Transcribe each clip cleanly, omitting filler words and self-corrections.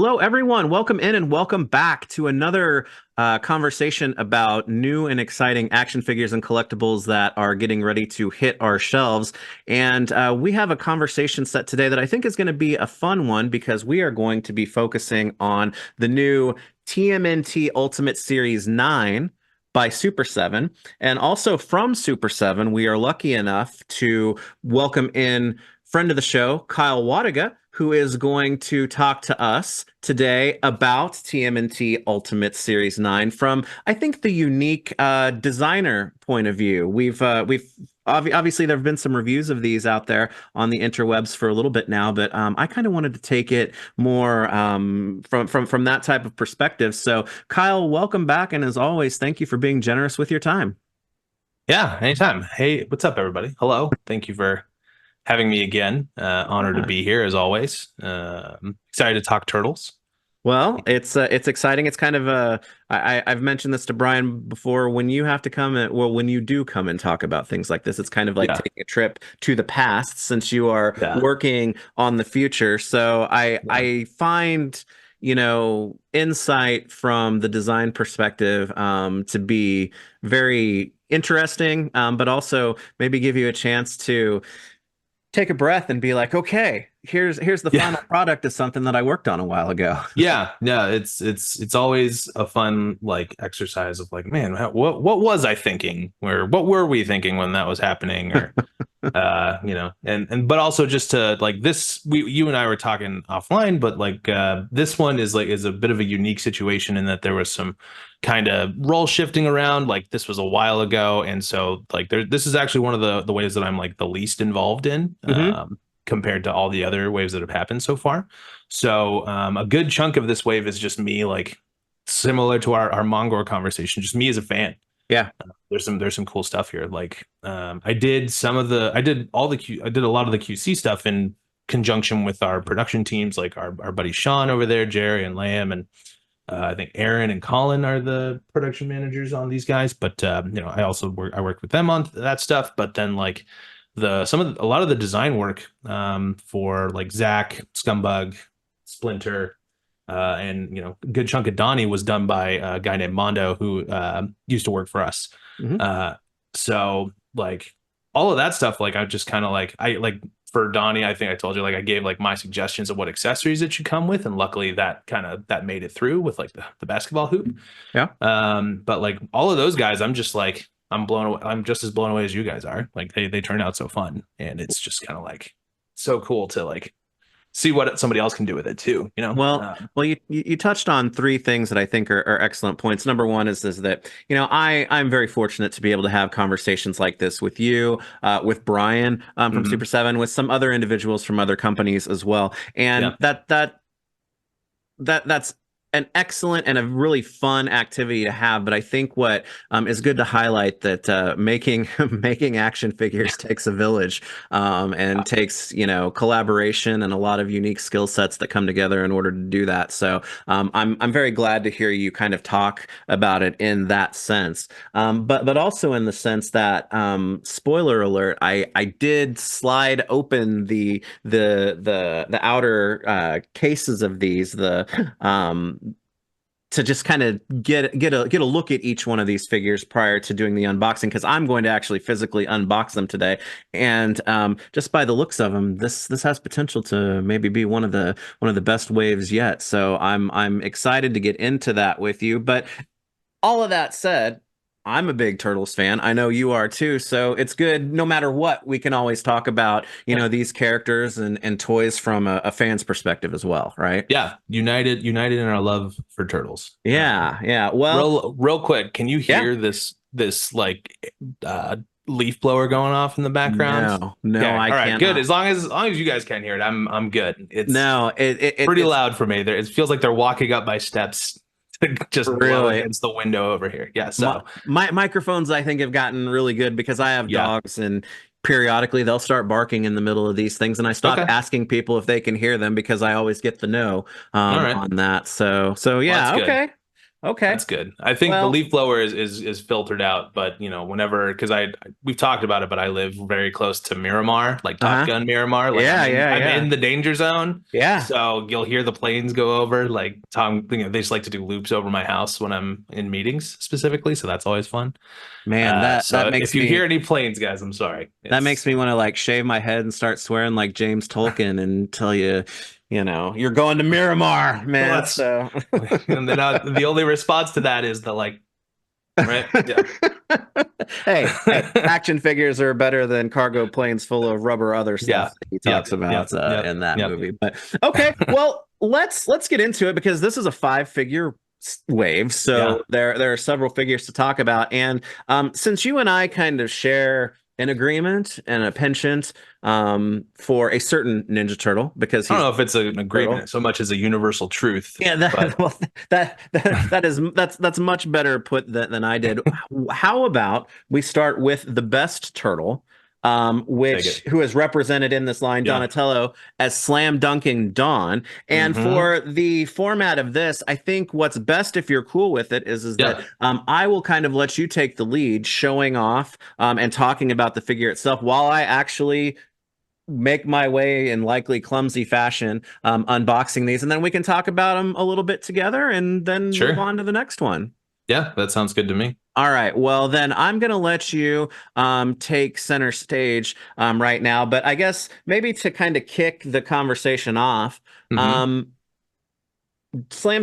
Hello, everyone. Welcome in and welcome back to another conversation about new and exciting action figures and collectibles that are getting ready to hit our shelves. And we have a conversation set today that I think is going to be a fun one because we are going to be focusing on the new TMNT Ultimate Series 9 by Super 7. And also from Super 7, we are lucky enough to welcome in friend of the show, Kyle Wlodyga, who is going to talk to us today about TMNT Ultimate Series 9 from, I think, the unique designer point of view. Obviously there have been some reviews of these out there on the interwebs for a little bit now, but I kind of wanted to take it more from that type of perspective. So, Kyle, welcome back, and as always, thank you for being generous with your time. Yeah, anytime. Hey, what's up, everybody? Hello. Thank you for having me again. Honored to Yeah. be here as always. Excited to talk turtles. Well, it's exciting. It's kind of I've mentioned this to Brian before. When you have to come and well, when you do come and talk about things like this, it's kind of like Yeah, taking a trip to the past since you are yeah, working on the future. So I yeah. I find, insight from the design perspective to be very interesting, but also maybe give you a chance to take a breath and be like, okay, here's the Yeah. final product of something that I worked on a while ago. Yeah. It's always a fun like exercise of like, man, what was I thinking? Or what were we thinking when that was happening? Or and but also just to like this, you and I were talking offline, but like this one is a bit of a unique situation in that there was some kind of role shifting around. Like this was a while ago, and so like this is actually one of the waves that I'm like the least involved in Hmm. compared to all the other waves that have happened so far. So a good chunk of this wave is just me, like similar to our Mongor conversation, just me as a fan. Yeah. There's some cool stuff here. Like I did I did all the I did a lot of the QC stuff in conjunction with our production teams, like our buddy Sean over there, Jerry and Lamb, and I think Aaron and Colin are the production managers on these guys. But I worked with them on that stuff. But then like a lot of the design work for like Zak, Scumbug, Splinter, and a good chunk of Donnie was done by a guy named Mondo who used to work for us. Hmm. Uh, so like all of that stuff, like I just kind of like I like for Donnie, I think I told you like I gave like my suggestions of what accessories it should come with, and luckily that made it through with like the basketball hoop. Yeah. But like all of those guys, I'm just like I'm blown away. I'm just as blown away as you guys are. Like they turn out so fun, and it's just kind of like so cool to like see what somebody else can do with it too. Well, you touched on three things that I think are excellent points. Number one is that I'm very fortunate to be able to have conversations like this with you, with Brian from Mhm. Super 7, with some other individuals from other companies as well, and Yeah. that's an excellent and a really fun activity to have. But I think what is good to highlight that making making action figures takes a village, and takes collaboration and a lot of unique skill sets that come together in order to do that. So I'm very glad to hear you kind of talk about it in that sense, but also in the sense that spoiler alert, I did slide open the outer cases of these to just kind of get a look at each one of these figures prior to doing the unboxing because I'm going to actually physically unbox them today. And just by the looks of them, this has potential to maybe be one of the best waves yet. So I'm excited to get into that with you. But all of that said, I'm a big Turtles fan. I know you are too. So it's good. No matter what, we can always talk about, these characters and toys from a fan's perspective as well, right? Yeah, united in our love for turtles. Yeah, yeah. Well, Real quick, can you yeah. hear this like leaf blower going off in the background? No, Okay, I all right, good. cannot. As long as you guys can hear it, I'm good. It's No, pretty it's loud for me. There, it feels like they're walking up my steps to just blow really against the window over here. Yeah, my, so my microphones. I think have gotten really good because I have yeah, dogs, and periodically they'll start barking in the middle of these things, and I stop okay, asking people if they can hear them because I always get the no all right. on that. So Well, that's yeah, good. okay. Okay. That's good. I think the Well, leaf blower is filtered out, but you know, whenever because we've talked about it, but I live very close to Miramar, like Top uh-huh. Gun Miramar. Like Yeah, yeah, I'm yeah. in the danger zone. Yeah. So you'll hear the planes go over. Like Tom, you know, they just like to do loops over my house when I'm in meetings specifically. So that's always fun. Man, that So makes if you hear me any planes, guys, I'm sorry. that makes It's me want to like shave my head and start swearing like James Tolkien and tell you, you're going to Miramar, well, man. that's So and then the only response to that is the like, right? Yeah. hey, action figures are better than cargo planes full of rubber other stuff Yeah. that he Yep. talks about Yep. Yep. in that Yep. movie. But okay, well, let's get into it because this is a five-figure wave, so Yeah. there are several figures to talk about. And since you and I kind of share an agreement and a penchant for a certain Ninja Turtle because I don't he's know if it's an a turtle. agreement so much as a universal truth, Yeah, but well, that's much better put than I did. How about we start with the best turtle, take which it. who is represented in this line, Yeah. Donatello, as Dunkin Don. And Hmm. for the format of this, I think what's best if you're cool with it is that Yeah. I will kind of let you take the lead, showing off and talking about the figure itself, while I actually make my way in likely clumsy fashion unboxing these, and then we can talk about them a little bit together and then move Sure. on to the next one. Yeah, that sounds good to me. All right, well then I'm gonna let you take center stage right now, but I guess maybe to kind of kick the conversation off, Hmm. um,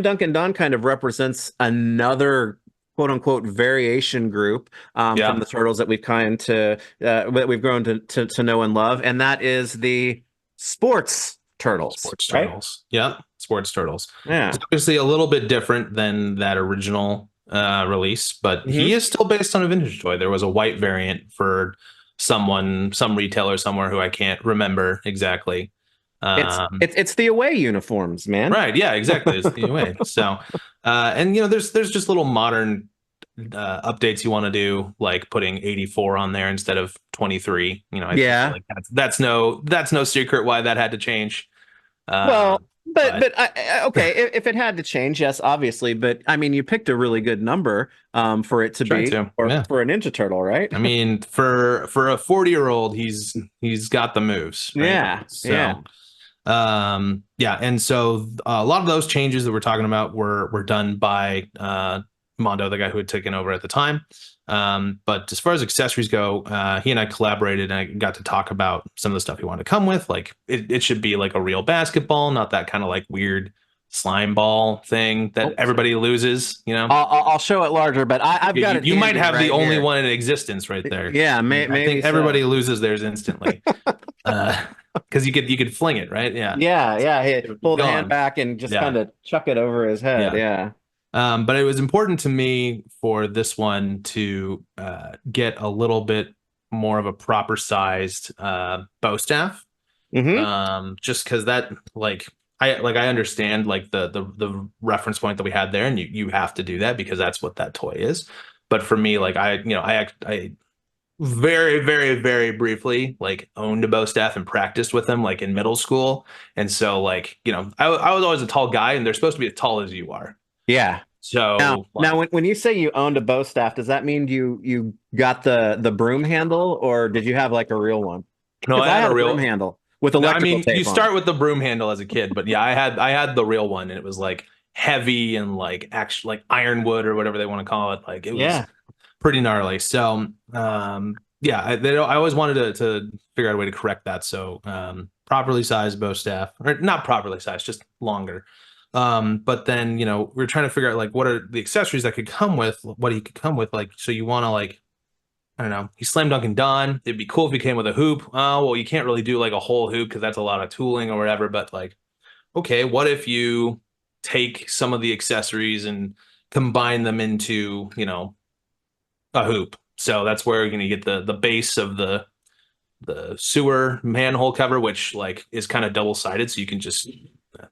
Dunkin Don kind of represents another quote unquote variation group from Yeah. the turtles that that we've grown to know and love, and that is the sports turtles, Sports right? turtles. Yeah. Sports turtles. It's Yeah. obviously a little bit different than that original release, but he Hmm. is still based on a vintage toy. There was a white variant for some retailer somewhere who I can't remember exactly. It's the away uniforms, man. Right. Yeah, exactly. It's the way. So, and you know, there's just little modern updates you want to do, like putting 84 on there instead of 23. You know, I feel Yeah. like that's no secret why that had to change. Well, But okay, if it had to change, yes, obviously, but I mean, you picked a really good number for it to try be to, or yeah. for a Ninja Turtle, right? I mean, for a 40-year-old, he's got the moves, right? Yeah. Yeah. So, yeah, and so a lot of those changes that we're talking about were done by Mondo, the guy who had taken over at the time. But as far as accessories go, he and I collaborated, and I got to talk about some of the stuff he wanted to come with. Like it should be like a real basketball, not that kind of like weird slime ball thing that Oh, everybody loses. You know, I'll show it larger, but I've got it you might handy have the right only here. one in existence right there. Yeah, I maybe think everybody so. loses theirs instantly. Because you could fling it, right? Yeah. Yeah, yeah. It He would be pull the hand gone. back and just kind Yeah. of chuck it over his head. Yeah. Yeah. But it was important to me for this one to get a little bit more of a proper sized bow staff. Hmm. Just because that I understand like the reference point that we had there, and you have to do that because that's what that toy is. But for me, like I very, very, very briefly like owned a bow staff and practiced with them like in middle school. And so like, I was always a tall guy and they're supposed to be as tall as you are. Yeah. So Now, like, when you say you owned a bow staff, does that mean you got the broom handle, or did you have like a real one? no, Because I I had had a a broom real, handle with I electrical mean, you tape on it. start with the broom handle as a kid, but yeah, I had the real one and it was like heavy and like actually like ironwood or whatever they want to call it. Like it was Yeah. pretty gnarly. So, yeah, I always wanted to figure out a way to correct that. So, properly sized bow staff, or not properly sized, just longer. But then, we're trying to figure out like what are the accessories that could come with what he could come with. Like, so you want to like, I don't know, he slam Dunkin Don. It'd be cool if he came with a hoop. Oh, well, you can't really do like a whole hoop because that's a lot of tooling or whatever. But like, okay, what if you take some of the accessories and combine them into, a hoop. So that's where you're gonna get the base of the sewer manhole cover, which like is kind of double sided, so you can just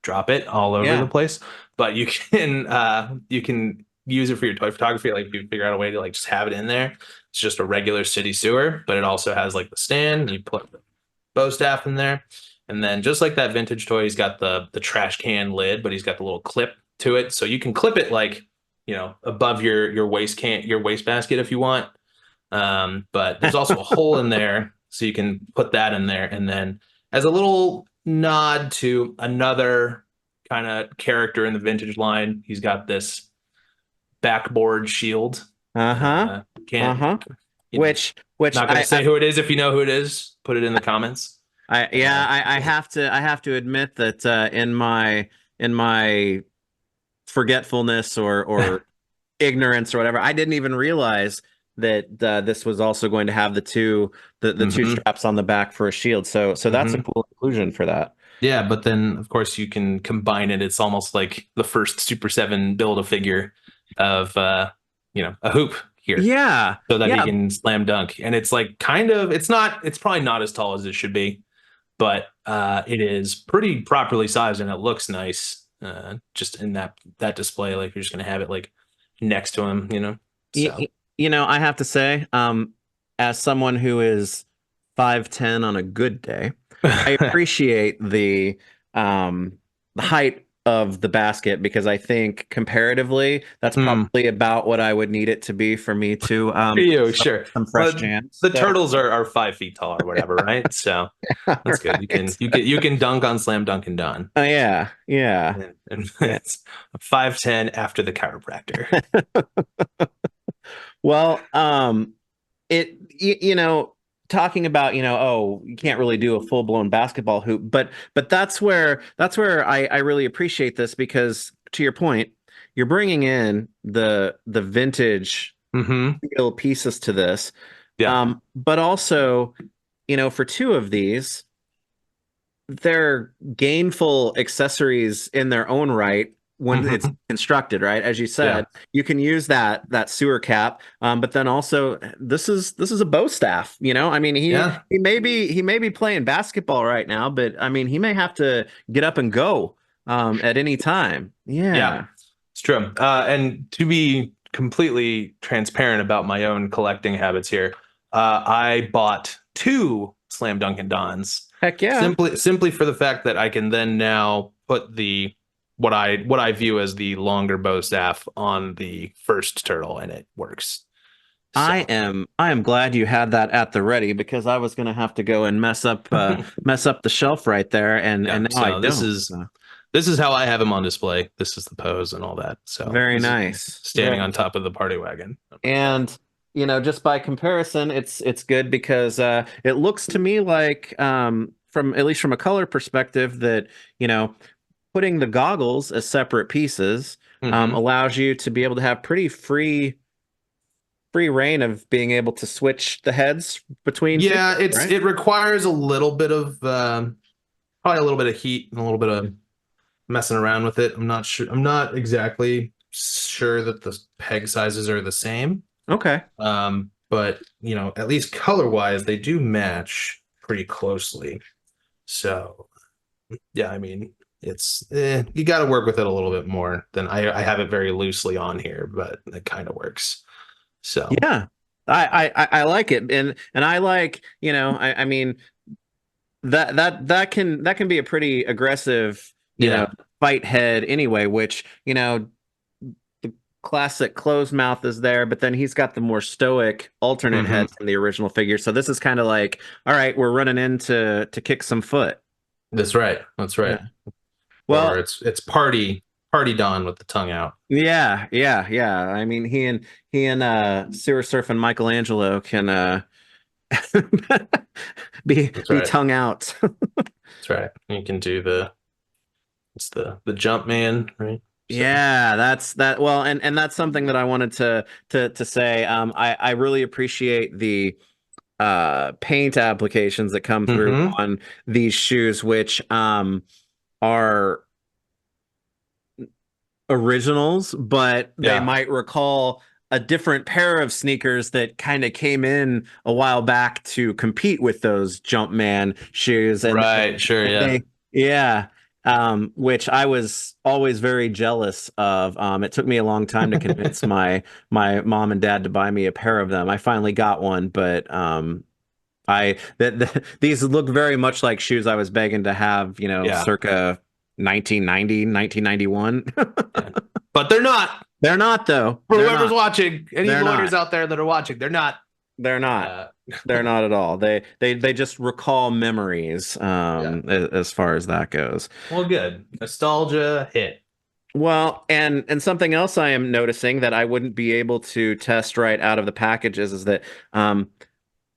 drop it all over the Yeah. place. But you can use it for your toy photography. Like if you figure out a way to like just have it in there. It's just a regular city sewer, but it also has like the stand. You put the bow staff in there, and then just like that vintage toy, he's got the trash can lid, but he's got the little clip to it, so you can clip it like above your your wastebasket if you want. But there's also a hole in there, so you can put that in there. And then as a little nod to another kind of character in the vintage line, he's got this backboard shield. Uh-huh. Can't, Uh-huh. you know, Which not gonna say who it is. If you know who it is, put it in the comments. yeah, I have to admit that in my forgetfulness or ignorance or whatever, I didn't even realize that this was also going to have the two hmm straps on the back for a shield. So that's a hmm cool inclusion for that. Yeah, but then of course you can combine it. It's almost like the first Super 7 build a figure of a hoop here, Yeah. so that he Yeah. can slam dunk. And it's like it's probably not as tall as it should be, but it is pretty properly sized and it looks nice. Just in that display, like you're just gonna have it like next to him. So I have to say, as someone who is 5'10" on a good day, I appreciate the height of the basket because I think comparatively that's Hmm. probably about what I would need it to be for me to You sure? some fresh Well, jams. the So turtles are 5 feet tall or whatever, right? So that's good. right. You can dunk on Slam Dunkin Don. Yeah, yeah. And Yeah. it's 5'10" after the chiropractor. Well, talking about, oh, you can't really do a full-blown basketball hoop, but that's where I really appreciate this because to your point, you're bringing in the vintage hmm real pieces to this. Yeah. But also, for two of these, they're gainful accessories in their own right when it's hmm constructed, right? As you Yeah. said, you can use that sewer cap, but then also this is a bow staff. I mean Yeah. he may be playing basketball right now, but I mean he may have to get up and go at any time. Yeah. Yeah. It's true. And to be completely transparent about my own collecting habits here, I bought two Slam Dunkin' Dons Heck yeah. simply for the fact that I can then now put the what I view as the longer bow staff on the first turtle, and it works. So I am glad you had that at the ready because I was gonna have to go and mess up the shelf right there, yeah, and now I so don't. So, this is how I have him on display. This is the pose and all that. So very this is nice. standing on top of the party wagon. And just by comparison, it's good because it looks to me like from at least from a color perspective that putting the goggles as separate pieces hmm allows you to be able to have pretty free reign of being able to switch the heads between Yeah, figures, right? it requires a little bit of probably a little bit of heat and a little bit of messing around with it. I'm not sure. I'm not exactly sure that the peg sizes are the same. Okay. But at least color wise, they do match pretty closely. So yeah, I mean, you got to work with it a little bit more than I have it very loosely on here, but it kind of works. So Yeah. I like it. And I like, I mean that can be a pretty aggressive, yeah. fight head anyway, which, the classic closed mouth is there, but then he's got the more stoic alternate hmm heads in the original figure. So this is kind of like, all right, we're running in to kick some foot. That's right. That's right. Yeah. Or Well, it's party Don with the tongue out. yeah, yeah, yeah. I mean, he and Sewer Surfing Michelangelo can That's be right. tongue out. That's right. You can do it's the jump man, right? So Yeah, that's that. Well, and that's something that I wanted to say. I really appreciate the paint applications that come through hmm on these shoes, which are originals, but they yeah. might recall a different pair of sneakers that kind of came in a while back to compete with those Jumpman shoes, and Right, sure, yeah. yeah, which I was always very jealous of. It took me a long time to convince my mom and dad to buy me a pair of them. I finally got one, but these look very much like shoes I was begging to have, Yeah. circa 1990, 1991. Yeah. But they're not. They're not though. For They're whoever's not. watching, any They're lawyers not. out there that are watching, they're not. They're not. Uh, They're not at all. They just recall memories yeah. as far as that goes. Well, good. Nostalgia hit. Well, and something else I am noticing that I wouldn't be able to test right out of the packages is that um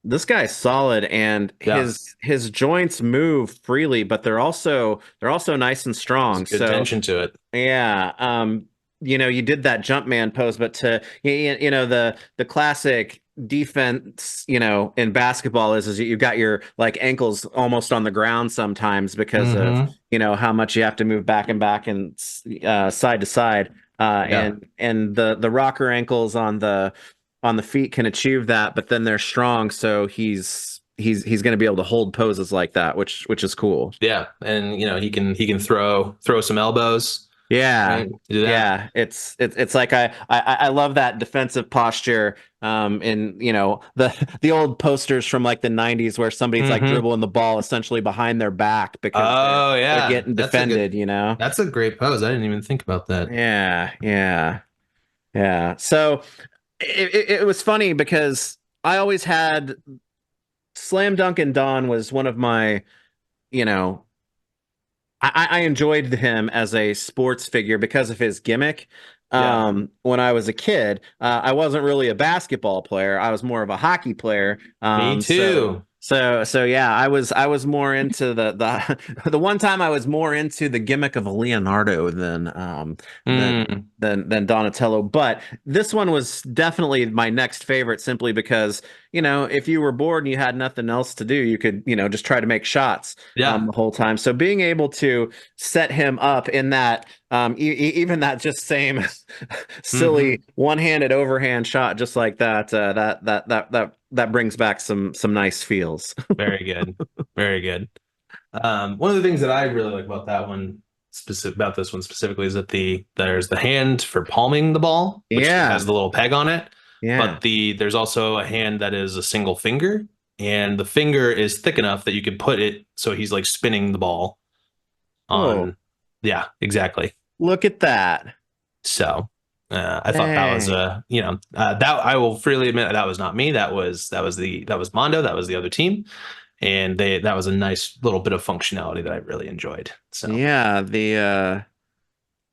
this guy's solid and Yeah. his joints move freely, but they're also nice and There's strong. good So tension to it. yeah, you did that Jumpman pose, but the classic defense, in basketball is you got your like ankles almost on the ground sometimes because of Mm-hmm. how much you have to move back and side to side, Yeah. and the rocker ankles on the feet can achieve that, but then they're strong, so he's going to be able to hold poses like that, which is cool. Yeah. And he can throw some elbows, Yeah. right? Do that. Yeah, it's like I love that defensive posture, in the old posters from like the 90s where somebody's like Mm-hmm. dribbling the ball essentially behind their back because they're Oh they're yeah. getting defended. That's a great pose. I didn't even think about that. Yeah, yeah, yeah. So it was funny because I always had Slam Dunkin Don was one of my, you know, I enjoyed him as a sports figure because of his gimmick. Yeah. When I was a kid, I wasn't really a basketball player. I was more of a hockey player. Me too. So yeah, I was more into the the one time I was more into the gimmick of Leonardo than Mm. than Donatello. But this one was definitely my next favorite simply because, if you were bored and you had nothing else to do, you could, just try to make shots Yeah. the whole time. So being able to set him up in that, even that just same Mm-hmm. silly one-handed overhand shot, just like that, that brings back some nice feels. Very good. Very good. One of the things that I really like about about this one specifically, is that there's the hand for palming the ball, which has Yeah, the little peg on it, yeah. but there's also a hand that is a single finger, and the finger is thick enough that you can put it so he's like spinning the ball Oh, on. Yeah, exactly. look at that. So I thought that was Dang. that I will freely admit that was not me. That was Mondo. That was the other team, and that was a nice little bit of functionality that I really enjoyed. So. Yeah, the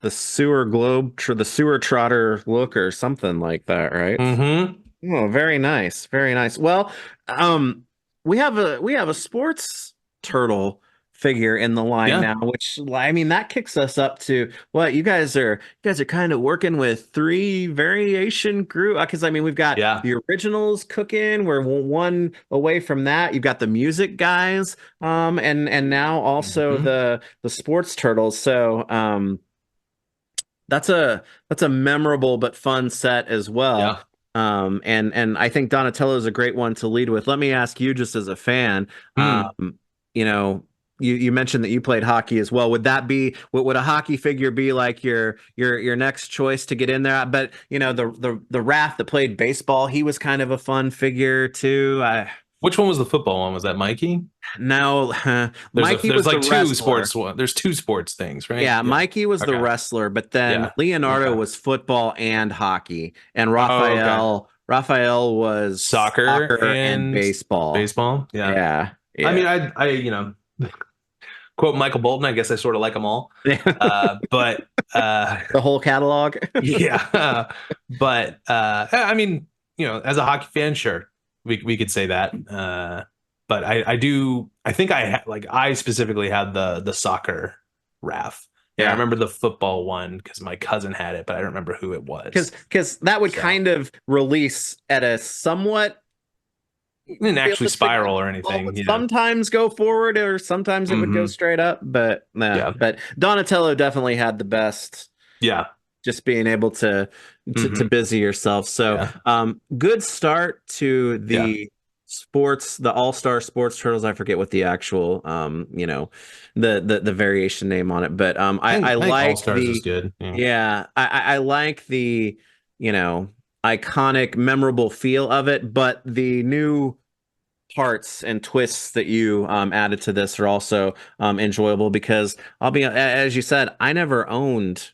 the sewer trotter look or something like that, right? Mm-hmm. Oh, very nice. Very nice. Well, um, we have a sports turtle figure in the line Yeah. now, which I mean that kicks us up to what you guys are kind of working with three variation group, because I mean we've got Yeah. the originals cooking, we're one away from that. You've got the music guys, and now also Mm-hmm. the sports turtles. So that's a memorable but fun set as well. Yeah. And I think Donatello is a great one to lead with. Let me ask you, just as a fan, Hmm. you know, you mentioned that you played hockey as well. Would a hockey figure be like your next choice to get in there? But the Raph that played baseball, he was kind of a fun figure too. I Which one was the football one? Was that Mikey? No, Mikey There's was the like two wrestler. sports one. There's two sports things, right? Yeah, Yeah. Mikey was the Okay. wrestler, but then Yeah. Leonardo Okay. was football and hockey, and Oh, okay. Raphael was Soccer soccer and and baseball. baseball. Yeah. Yeah, I yeah. mean, quote Michael Bolton. I guess I sort of like them all. But The whole catalog. yeah. But I mean, as a hockey fan, sure, we could say that. But I do. I think I specifically had the soccer RAF. And I Yeah, remember the football one because my cousin had it, but I don't remember who it was. because that would So kind of release at a somewhat it didn't actually realistic spiral or angle, anything, but sometimes go forward or sometimes it would go Hmm. straight up. But nah, Yeah. but Donatello definitely had the best, Yeah. just being able to Hmm. busy yourself. So, Yeah. good start to Yeah. the All-Star Sports Turtles. I forget what the actual, the variation name on it, but I I think All like Stars is good. Yeah. yeah, I like you know, iconic, memorable feel of it, but the new parts and twists that you added to this are also enjoyable because as you said, I never owned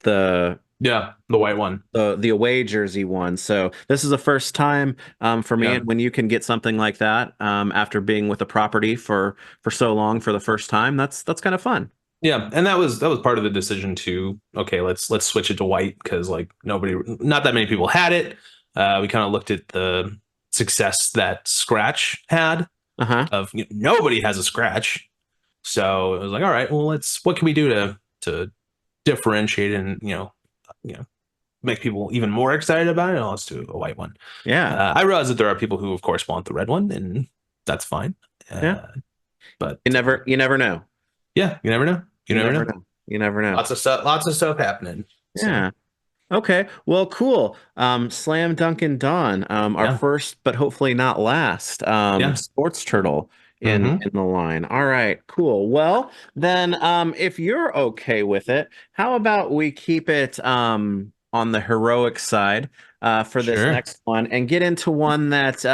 the Yeah, the white one. the away jersey one. So this is the first time for me, Yeah. and when you can get something like that after being with a property for so long for the first time, that's kind of fun. Yeah, and that was part of the decision too. Okay, let's switch it to white because like not that many people had it. We kind of looked at the success that Scratch had Uh-huh. of nobody has a Scratch, so it was like, all right, well, what can we do to differentiate and make people even more excited about it? Oh, let's do a white one. Yeah. I realize that there are people who, of course, want the red one, and that's fine. Yeah. But You never know. yeah, you never know. You You never never know. know. You never know. Lots of stuff happening. So Yeah. Okay. Well, cool. Slam Dunkin Don, our yeah, first, but hopefully not last, yeah. sports turtle Hmm. in the line. All right, cool. Well, then, if you're okay with it, how about we keep it on the heroic side for this Sure. next one and get into one that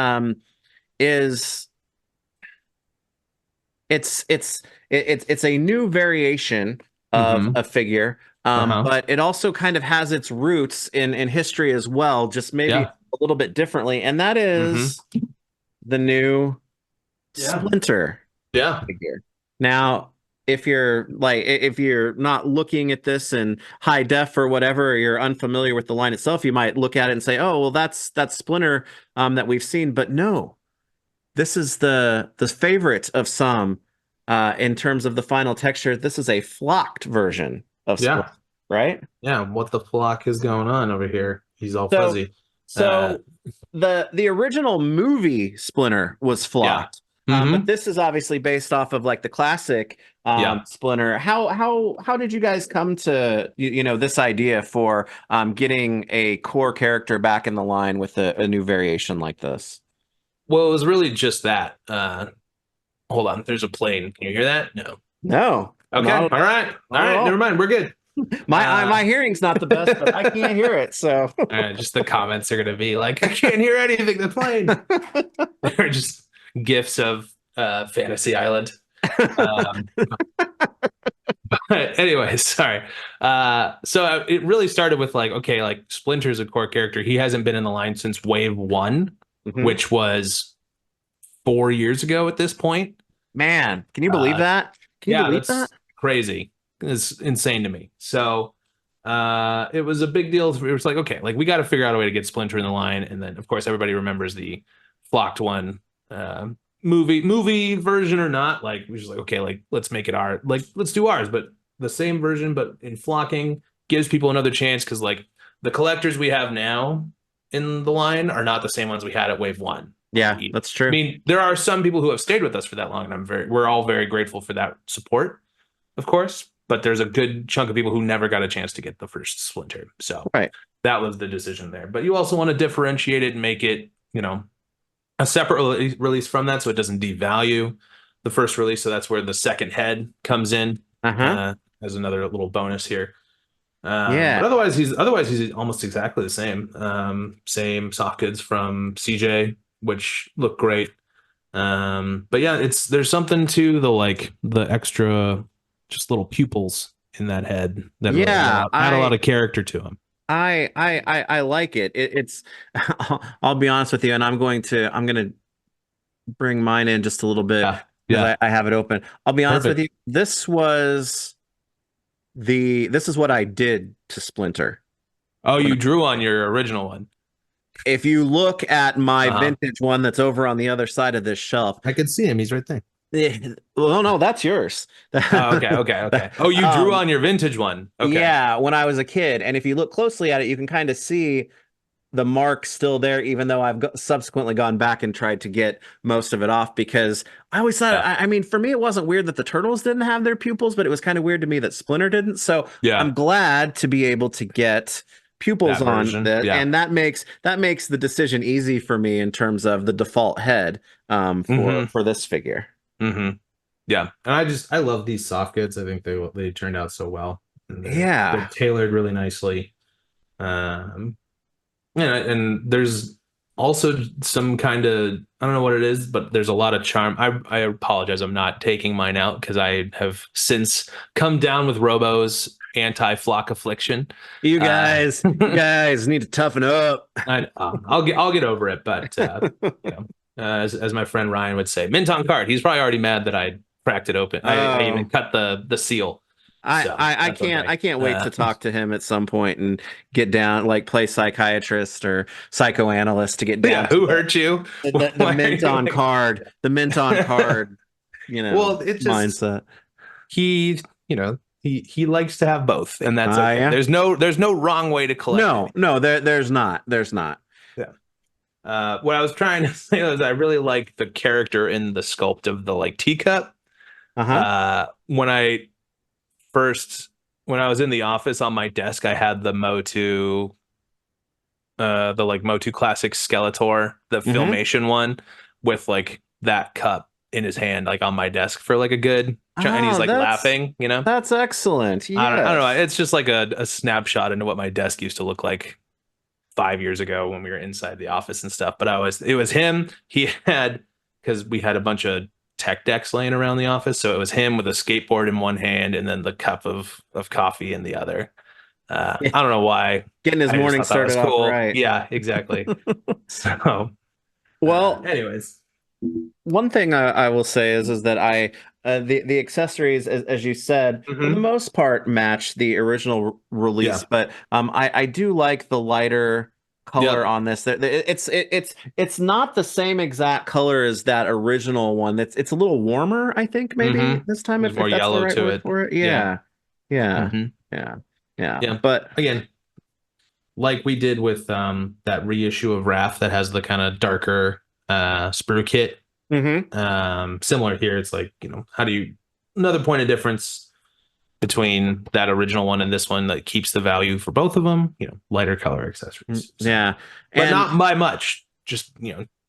is it's a new variation of Hmm. a figure, Uh-huh. but it also kind of has its roots in history as well, just maybe Yeah. a little bit differently, and that Hmm. is the new Yeah. Splinter Yeah. figure. Now, if you're not looking at this in high def or whatever, or you're unfamiliar with the line itself, you might look at it and say, "Oh, well, that's Splinter that we've seen," but no. This is the favorite of some in terms of the final texture. This is a flocked version of Split, Yeah. right? Yeah. What the flock is going on over here? He's all So fuzzy. Uh, so the original movie Splinter was yeah. flocked. But Hmm. this is obviously based off of like the classic Yeah. Splinter. How did you guys come to this idea for getting a core character back in the line with a new variation like this? Well, it was really just that. Hold on. There's a plane. Can you hear that? No. No, Okay. All right. All not at right. Never all. Mind. We're good. My Uh, hearing's not the best, but I can't hear it. So just the comments are gonna be like, I can't hear anything. The plane. They're just gifs of Fantasy Island. Um, but anyways, sorry. So it really started with like, okay, like Splinter's a core character. He hasn't been in the line since Wave One, Mhm. which was 4 years ago at this point. Man, can you believe Uh, that? Can you yeah, believe that? that's crazy. It's insane to me. So it was a big deal. It was like, okay, like we got to figure out a way to get Splinter in the line. And then of course everybody remembers the flocked one uh, movie version or not. Like we just like, okay, like let's make it our like let's do ours, but the same version, but in flocking gives people another chance because like the collectors we have now in the line are not the same ones we had at Wave One. Yeah, I that's true. mean, there are some people who have stayed with us for that long, and we're all very grateful for that support, of course. But there's a good chunk of people who never got a chance to get the first Splinter. So Right. that was the decision there. But you also want to differentiate it and make it, a separate release from that so it doesn't devalue the first release. So that's where the second head comes in Uh-huh. as another little bonus here. But Yeah. otherwise he's almost exactly the same. Same soft goods from CJ, which look great. But yeah, there's something to the extra just little pupils in that head that really Yeah, add a lot of character to him. I like it. It's I'll be honest with you, and I'm gonna bring mine in just a little bit Yeah. because Yeah. I have it open. I'll be honest with Perfect. you. This is what I did to Splinter. Oh, When you drew on your original one. If you look at my Uh-huh. vintage one that's over on the other side of this shelf, I could see him. He's right there. well, no, that's yours. Oh, okay, okay, okay. Oh, you drew Um, on your vintage one. Okay. yeah, when I was a kid, and if you look closely at it, you can kind of see the mark still there, even though subsequently gone back and tried to get most of it off because I always thought, Yeah. I mean, for me, it wasn't weird that the turtles didn't have their pupils, but it was kind of weird to me that Splinter didn't. So Yeah. I'm glad to be able to get pupils That on version. that, Yeah. and that makes the decision easy for me in terms of the default head Mm-hmm. for this figure. Mm-hmm. Yeah. And I love these soft goods. I think they turned out so well. And they're Yeah. tailored really nicely. Um and there's also some kind of I don't know what it is, but there's a lot of charm. I apologize. I'm not taking mine out because I have since come down with Robos anti-flock affliction. You Uh, guys need to toughen up. I'll get over it, but you know, as my friend Ryan would say, mint on card. He's probably already mad that I cracked it open. I even Oh, cut the seal, so that's okay. I can't wait to talk to him at some point and get down, like play psychiatrist or psychoanalyst to get down Yeah, to who hurt you? the Why are mint you on like... card, the mint on card, Well, it just mindset. he, you know, he likes to have both, and that's okay. Yeah. There's no wrong way to collect No, it. no, there's not. There's not. Yeah. What I was trying to say was I really like the character in the sculpt of the like teacup. Uh-huh. When first when I was in the office on my desk, I had the Motu, the like Motu Classic Skeletor, the Mm-hmm. Filmation one, with like that cup in his hand, like on my desk for like a good, and he's Oh, like laughing, you know. that's excellent. I don't know. Yes. It's just like a snapshot into what my desk used to look like 5 years ago when we were inside the office and stuff. But it was him. He had, because we had a bunch of tech decks laying around the office. So it was him with a skateboard in one hand and then the cup of coffee in the other. I don't know why. Getting his I just morning thought that was started off cool. right. Yeah, exactly. So, Well, anyways. one thing I will say is that the accessories, as you said, for the Hmm. most part match the original release, Yeah. but I do like the lighter color Yep. on this. It's not the same exact color as that original one. It's a little warmer, I think, maybe Hmm. this time, There's if more that's the yellow right to word it. for it. Yeah. Yeah, yeah, Hmm. yeah, yeah. Yeah. But Again, like we did with that reissue of Wrath that has the kind of darker sprue kit. mhm. Similar here, it's like, how do you, another point of difference between that original one and this one that keeps the value for both of them, lighter color accessories. So, Yeah, but and not by much, just,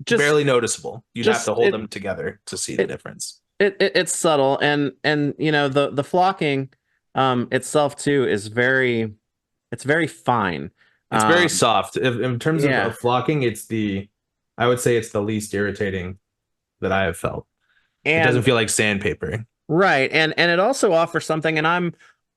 just barely noticeable. You'd have just to hold them together to see the it difference. it's subtle, and the flocking itself too is it's very fine. It's very um soft. In terms yeah, of flocking, I would say it's the least irritating that I have felt. It doesn't and feel like sandpaper. right, and it also offers something, and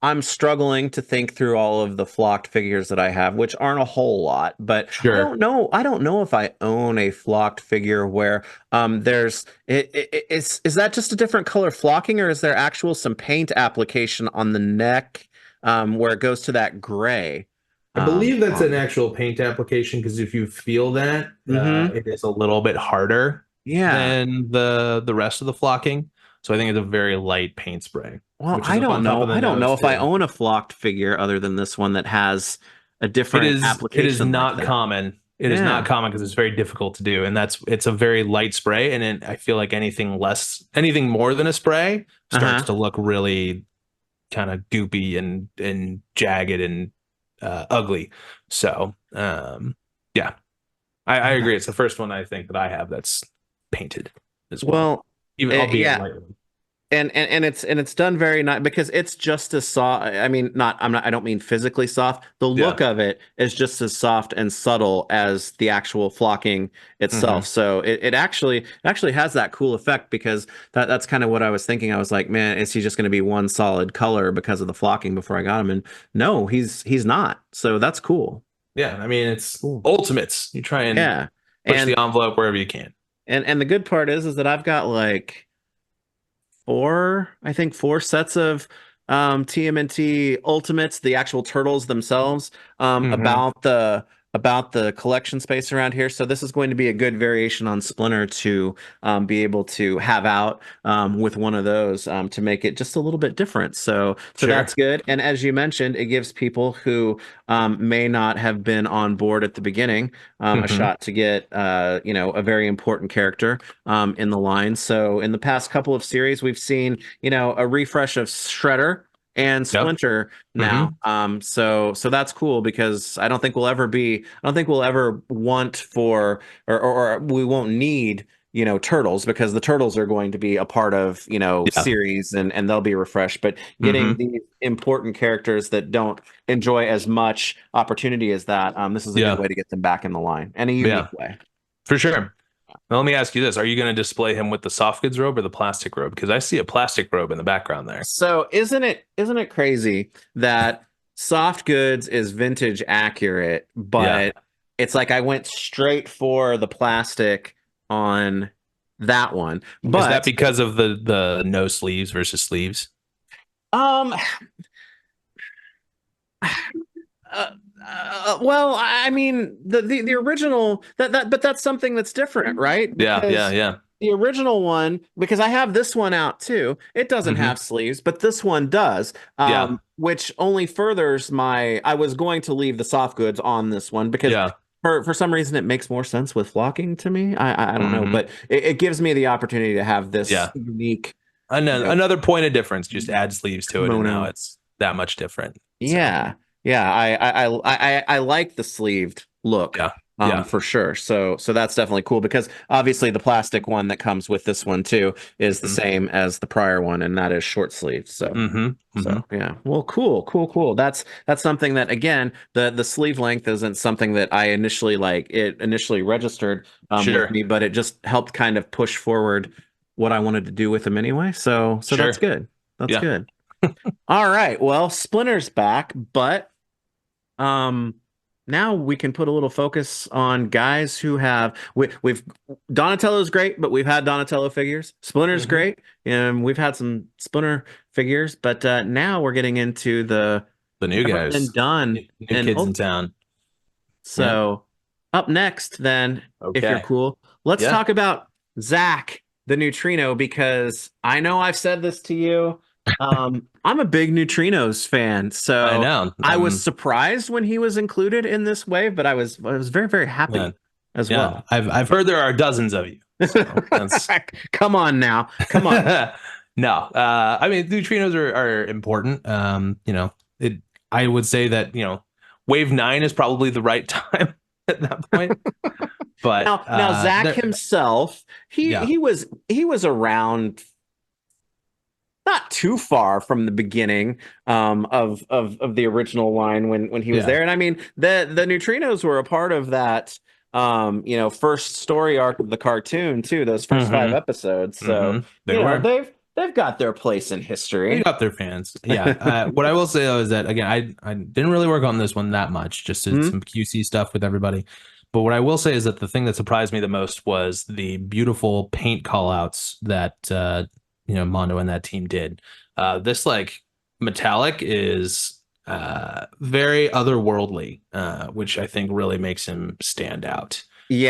I'm struggling to think through all of the flocked figures that I have, which aren't a whole lot, but Sure. I don't know if I own a flocked figure where there's is that just a different color flocking, or is there actual some paint application on the neck where it goes to that gray I believe that's an on actual paint application because if you feel that, mm-hmm. it is a little bit harder Yeah. than the rest of the flocking. So I think it's a very light paint spray, Well, which is a fun pop of the I don't know nose if I too. own a flocked figure other than this one that has a It different is application like not that. common. It is not Yeah. common because it's very difficult to do, and it's a very light spray. And then I feel like anything more than a spray starts Uh-huh. to look really kind of goopy and jagged and ugly. So yeah, I Yeah. agree. It's the first one I think that I have that's painted as well, Well, even albeit yeah, lightly. and it's done very nice because it's just as soft. I mean, I don't mean physically soft. The Yeah. look of it is just as soft and subtle as the actual flocking itself. Hmm. So it actually has that cool effect because that's kind of what I was thinking. I was like, man, is he just going to be one solid color because of the flocking before I got him? And no, he's not. So that's cool. Yeah, I mean it's Cool. ultimates. You try and Yeah. push And the envelope wherever you can. and the good part is that I've got like I think four sets of TMNT Ultimates, the actual turtles themselves, Hmm. about the collection space around here. So this is going to be a good variation on Splinter to be able to have out with one of those to make it just a little bit different. So Sure. that's good. And as you mentioned, it gives people who may not have been on board at the beginning a Hmm. shot to get a very important character in the line. So in the past couple of series, we've seen, a refresh of Shredder and Yep. Splinter now. Hmm. So that's cool because I don't think we'll ever want for, or we won't need, turtles because the turtles are going to be a part of, Yeah. series and they'll be refreshed. But getting Hmm. these important characters that don't enjoy as much opportunity as that, this is a good Yeah. way to get them back in the line and a Yeah. unique way. For sure. Now, let me ask you this. Are you going to display him with the soft goods robe or the plastic robe? Because I see a plastic robe in the background there. So isn't it crazy that soft goods is vintage accurate, Yeah. but it's like I went straight for the plastic on that one. Is that But because of the no sleeves versus sleeves? um Uh, well, I mean, the original but that's something that's different, right? Yeah, yeah, Because yeah. the original one, because I have this one out too. It doesn't Hmm. have sleeves, but this one does, Yeah, which only furthers my. I was going to leave the soft goods on this one because yeah. for some reason it makes more sense with flocking to me. I don't know, Hmm. but it gives me the opportunity to have this Yeah. unique, Another point of difference. Just add sleeves to it, and now kimono. it's that much different. So Yeah, yeah, I like the sleeved look, yeah, yeah. for sure. So that's definitely cool because obviously the plastic one that comes with this one too is the Hmm. same as the prior one, and that is short sleeve. So Hmm. Hmm. so yeah, well, cool. That's something that again the sleeve length isn't something that I initially like. It initially registered with Sure, me, but it just helped kind of push forward what I wanted to do with them anyway. So that's sure. good. That's Yeah. good. All right. Well, Splinter's back, but um now we can put a little focus on guys who have we've Donatello's great, but we've had Donatello figures. Splinter's Hmm. great, and we've had some Splinter figures, but now we're getting into the The new never been guys, done new and kids in hope town. Yeah. so. Up next, then, if you're Okay. cool, let's Yeah. talk about Zak the Neutrino because I know I've said this to you. I'm a big Neutrinos fan, I so know. I was surprised when he was included in this wave, but I was very, very Yeah. happy as Yeah. well. I've heard there are dozens of you. So that's Come on now, come on. no. I mean, neutrinos are important. It. I would say that wave 9 is probably the right time at that point. But Now Zak there, himself, he yeah, he was around not too far from the beginning of the original line when he was yeah, there. And I mean the neutrinos were a part of that first story arc of the cartoon too, those first five hmm episodes. So, they were. they've got their place in They history. got their fans. Yeah. What I will say though is that again, I didn't really work on this one that much. Just did Hmm? some QC stuff with everybody. But what I will say is that the thing that surprised me the most was the beautiful paint call outs that Mondo and that team did. This like metallic is very otherworldly, which I think really makes him stand out.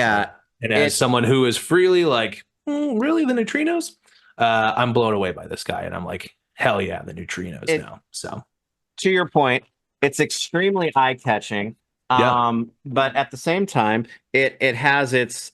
Uh, Yeah, and as it someone who is freely like, really the neutrinos? I'm blown away by this guy, and I'm like, hell yeah, the neutrinos it now. So to your point, it's extremely eye-catching. yeah, But at the same time, it has its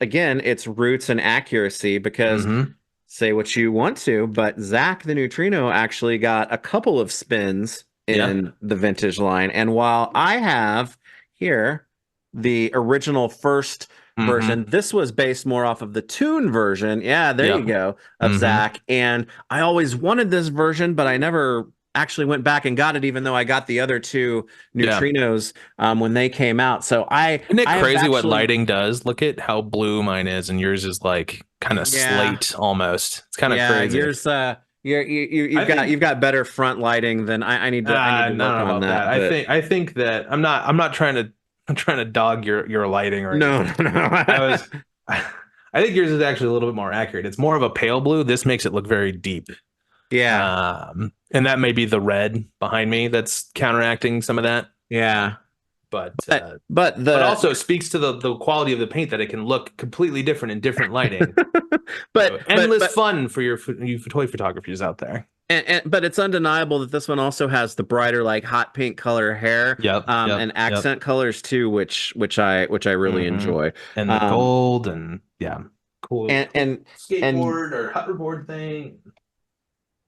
roots and accuracy because hmm say what you want to, but Zak the Neutrino actually got a couple of spins yeah, in the vintage line. And while I have here the original first hmm version, this was based more off of the Toon version. Yeah, there yeah, you go, of hmm Zak. And I always wanted this version, but I never actually went back and got it, even though I got the other two yeah. neutrinos when they came out. So I Isn't it I have crazy what actually, lighting does? Look at how blue mine is, and yours is like kind of yeah. slate almost. It's kind of Yeah, crazy. yours you've I got think better front lighting than I need I to don't work know on about that. that, I but think I think that I'm not trying to dog your lighting or no, anything. no, I no. was I think yours is actually a little bit more accurate. It's more of a pale blue. This makes it look very deep. Yeah, And that may be the red behind me that's counteracting some of that. yeah. But But but the also speaks to the quality of the paint that it can look completely different in different lighting. but So but endless but fun for you toy photographers out there. but it's undeniable that this one also has the brighter like hot pink color hair Yep, yep, and yep. accent colors too, which I really Hmm. enjoy. And the Um gold and yeah, cool, and cool and and skateboard or hoverboard thing.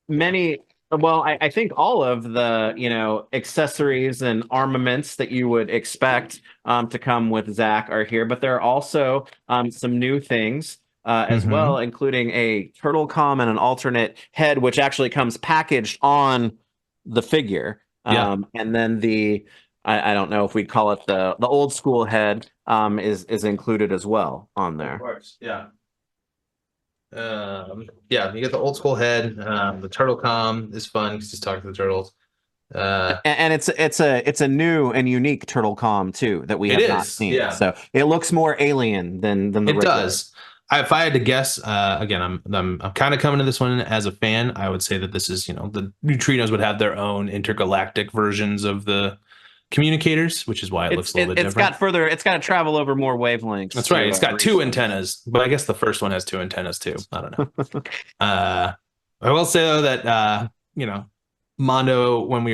many well I think all of the accessories and armaments that you would expect to come with Zak are here, but there are also some new things as Hmm. well, including a turtle com and an alternate head which actually comes packaged on the figure, Yeah, and then I don't know if we'd call it the old school head is included as well on of there. course. Yeah. Yeah, you get the old school head. The turtle com is fun because he's talking to the turtles. And it's a new and unique turtle com too that we It have not is, seen. yeah, So it looks more alien than the it regular. does. If I had to guess, again, I'm kind of coming to this one as a fan. I would say that this is, the neutrinos would have their own intergalactic versions of the communicators, which is why it looks a little bit It's different. got further. It's got to travel over more wavelengths That's right. to It's got two reach them. antennas, but I guess the first one has two antennas too. I don't know. Uh, I will say though that Mondo, when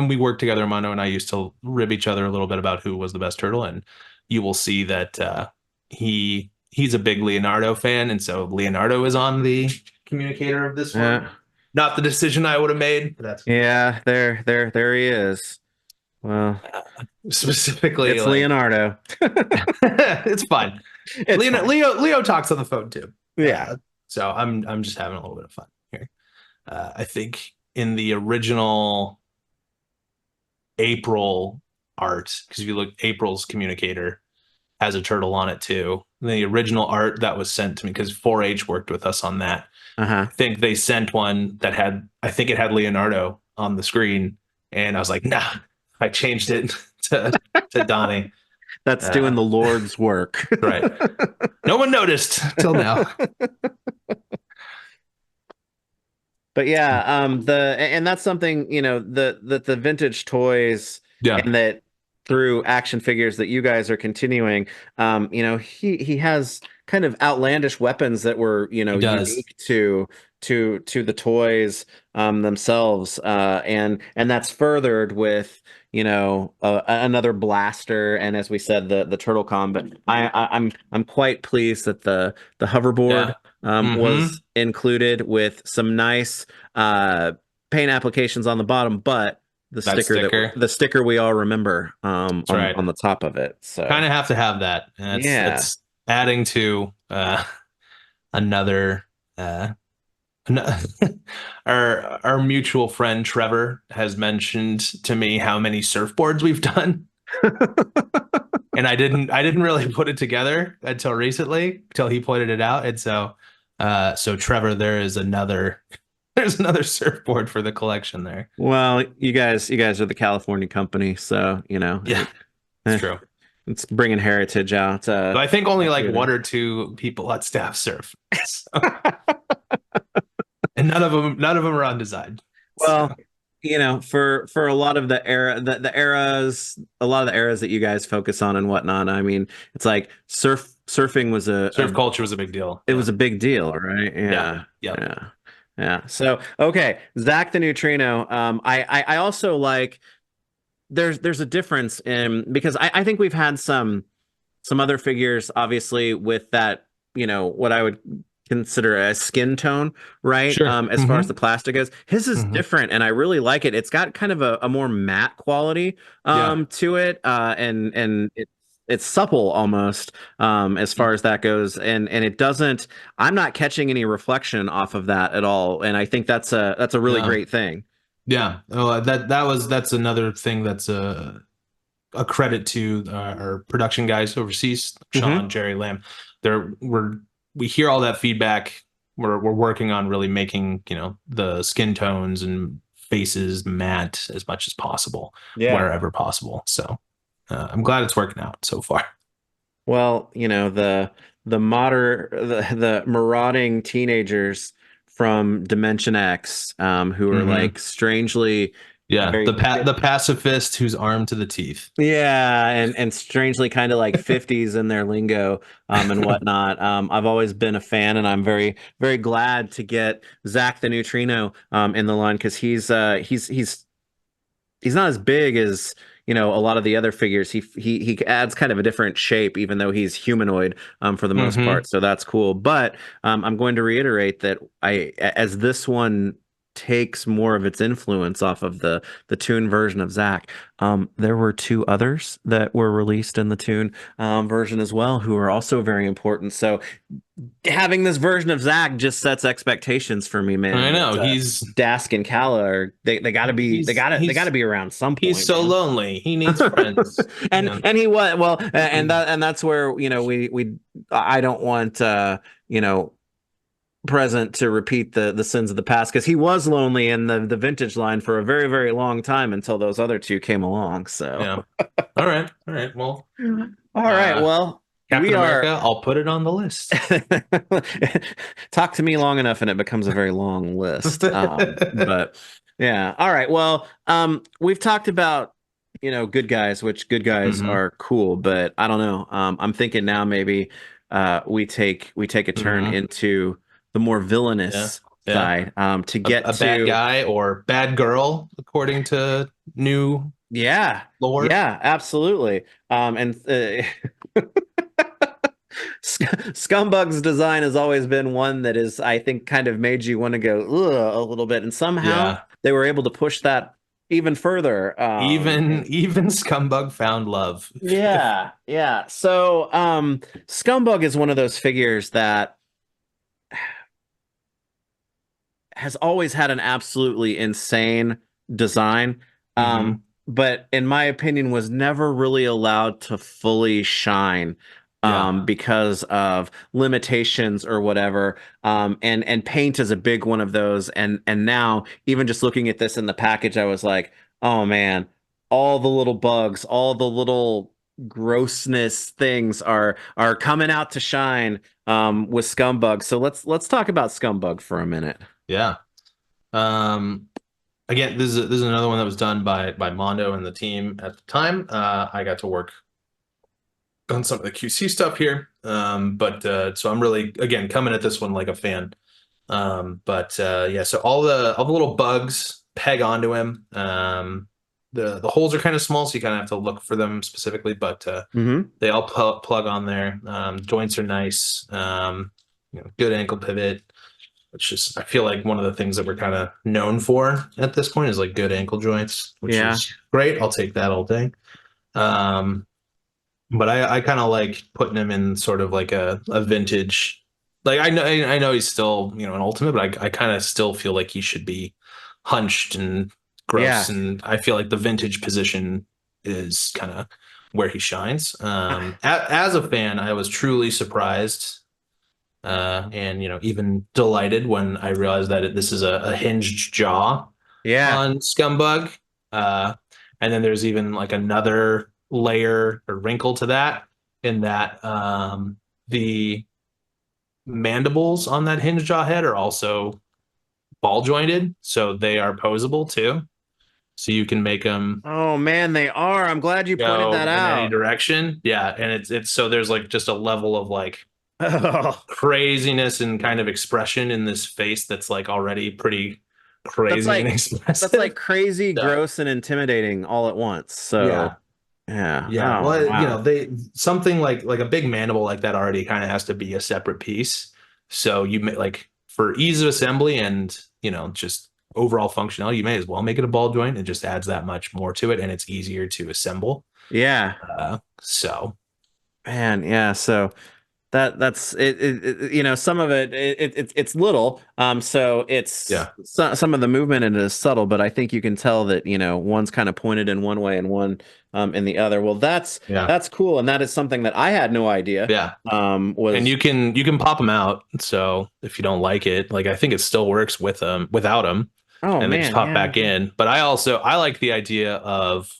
we worked together, Mondo and I used to rib each other a little bit about who was the best turtle, and you will see that he's a big Leonardo fan, and so Leonardo is on the communicator of this one. Yeah, Not the decision I would have made. But that's yeah. There he is. Well, specifically it's like Leonardo. it's fun. It's fine. Leo talks on the phone too. Yeah. So I'm just having a little bit of fun here. I think in the original April art, because if you look, April's communicator has a turtle on it too. The original art that was sent to me, because 4-H worked with us on that. Uh-huh. I think they sent one that had, I think it had Leonardo on the screen, and I was like, nah, I changed it to Donnie. That's doing the Lord's work. Right. No one noticed till now. But yeah, and that's something, the vintage toys Yeah. and that through action figures that you guys are continuing, he has kind of outlandish weapons that were, He does. unique to the toys themselves, and that's furthered with another blaster, and as we said, the turtle com. But I'm quite pleased that the hoverboard Yeah. Mm-hmm. was included with some nice paint applications on the bottom, but the sticker we all remember That's right. on the top of it. So Kind of have to have that. And it's adding to another our mutual friend Trevor has mentioned to me how many surfboards we've done. And I didn't really put it together until recently, until he pointed it out. And so Trevor, there's another surfboard for the collection there. Well, you guys are the California company, so Yeah, it's true. It's bringing heritage out. But I think only like one or two people at staff surf, and none of them are on design. Well, for a lot of the eras, a lot of the eras that you guys focus on and whatnot. I mean, it's like surfing was surf culture was a big deal. It was a big deal, right? Yeah. Yeah. So, okay, Zak the Neutrino. I also like. There's a difference in, because I think we've had some other figures, obviously, with that, what I would consider a skin tone, right? Sure. As far as the plastic goes, his is different, and I really like it. It's got kind of a more matte quality to it, and it's supple almost, as far as that goes, and it doesn't. I'm not catching any reflection off of that at all, and I think that's a really great thing. Yeah. Oh, that's another thing that's a credit to our production guys overseas, Sean, Jerry, Lamb. We hear all that feedback. We're working on really making, the skin tones and faces matte as much as possible, wherever possible. So I'm glad it's working out so far. Well, the marauding teenagers from Dimension X, who are like strangely, the pacifist who's armed to the teeth. Yeah, and strangely kind of like 50s in their lingo, and whatnot. I've always been a fan, and I'm very, very glad to get Zak the Neutrino in the line, because he's not as big as a lot of the other figures. He adds kind of a different shape, even though he's humanoid for the most part. So that's cool. But I'm going to reiterate that as this one takes more of its influence off of the Toon version of Zak, there were two others that were released in the Toon version as well, who are also very important. So having this version of Zak just sets expectations for me, man. I know he's Dask and Kala are they gotta be around some point. He's so lonely. He needs friends. and he was and that's where I don't want present to repeat the sins of the past because he was lonely in the vintage line for a very, very long time until those other two came along. So, Yeah. All right. All right. Well, all right. Well, Captain we America, are. I'll put it on the list. Talk to me long enough and it becomes a very long list. But yeah. All right. Well, we've talked about, good guys, which good guys Hmm. are cool, but I don't know. I'm thinking now maybe we take a turn Hmm. into the more Yeah. villainous Yeah. side to get A bad to. guy or bad girl, according to new Yeah. lore. Yeah, absolutely. And Scumbug's design has always been one that is, I think, kind of made you want to go ugh, a little bit, and somehow Yeah. they were able to push that even further. Even Scumbug found love. Yeah, yeah. So, Scumbug is one of those figures that has always had an absolutely insane design, Hmm. but in my opinion, was never really allowed to fully shine Yeah. because of limitations or whatever. And paint is a big one of those. And now, even just looking at this in the package, I was like, oh man, all the little bugs, all the little grossness things are coming out to shine with Scumbug. So let's talk about Scumbug for a minute. Yeah. Um, Again, this is another one that was done by Mondo and the team at the time. I got to work on some of the QC stuff here. But so I'm really again coming at this one like a fan. But yeah, so all the little bugs peg onto him. The holes are kind of small, so you kind of have to look for them specifically, but Hmm. they all plug on there. Joints are nice. Good ankle pivot, which is I feel like one of the things that we're kind of known for at this point is like good ankle joints, which Yeah. is great. I'll take that all day. Um, but I kind of like putting him in sort of like a vintage. Like I know he's still an ultimate, but I kind of still feel like he should be hunched and gross, Yeah. and I feel like the vintage position is kind of where he shines. As a fan, I was truly surprised and even delighted when I realized that this is a hinged jaw Yeah. on Scumbug. Uh, and then there's even like another layer or wrinkle to that, in that the mandibles on that hinge jaw head are also ball jointed, so they are posable too. So you can make them Oh man, they are. I'm glad you pointed that go in any out. direction. Yeah, and it's so there's like just a level of like Oh, craziness and kind of expression in this face that's like already pretty that's crazy and like that's like expressive. crazy, So gross, and intimidating all at once. yeah. So yeah. Yeah, Oh well, wow. they something like a big mandible like that already kind of has to be a separate piece. So like for ease of assembly and just overall functionality, you may as well make it a ball joint. It just adds that much more to it, and it's easier to assemble. Yeah. So Man, yeah. So that's some of it's little so yeah, some of the movement in it is subtle, but I think you can tell that one's kind of pointed in one way and one in the other. Well, that's yeah, that's cool, and that is something that I had no idea yeah. And was. you can pop them out. So if you don't like it, like I think it still works with them without them, Oh and they just man, pop yeah. back in. But I like the idea of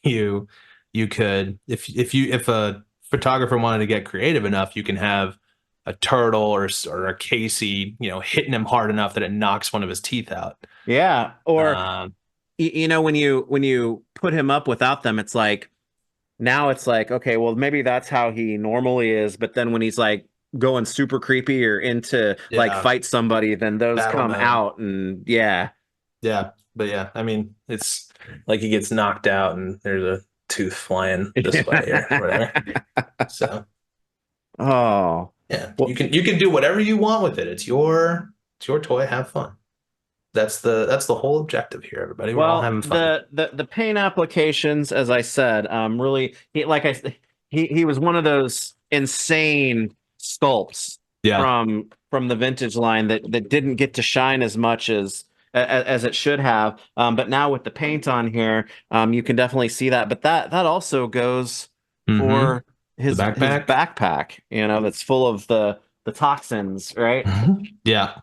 you you could if a photographer wanted to get creative enough, you can have a turtle or a Casey, hitting him hard enough that it knocks one of his teeth out. Yeah, or Um, when you put him up without them, it's like now it's like, okay, well maybe that's how he normally is, but then when he's like going super creepy or into like yeah, fight somebody, then those battle come mode. out and yeah. Yeah, but yeah, I mean, it's like he gets knocked out and there's a tooth flying this way or whatever. So Oh, yeah, well, you can do whatever you want with it. It's your toy. Have fun. That's the whole objective here, everybody. We're all well, having fun. the paint applications, as I said, really, he was one of those insane sculpts Yeah. from the vintage line that didn't get to shine as much as it should have. But now with the paint on here, you can definitely see that. But that also goes Mm-hmm. for The his backpack. backpack, that's full of the the toxins, right? Yeah.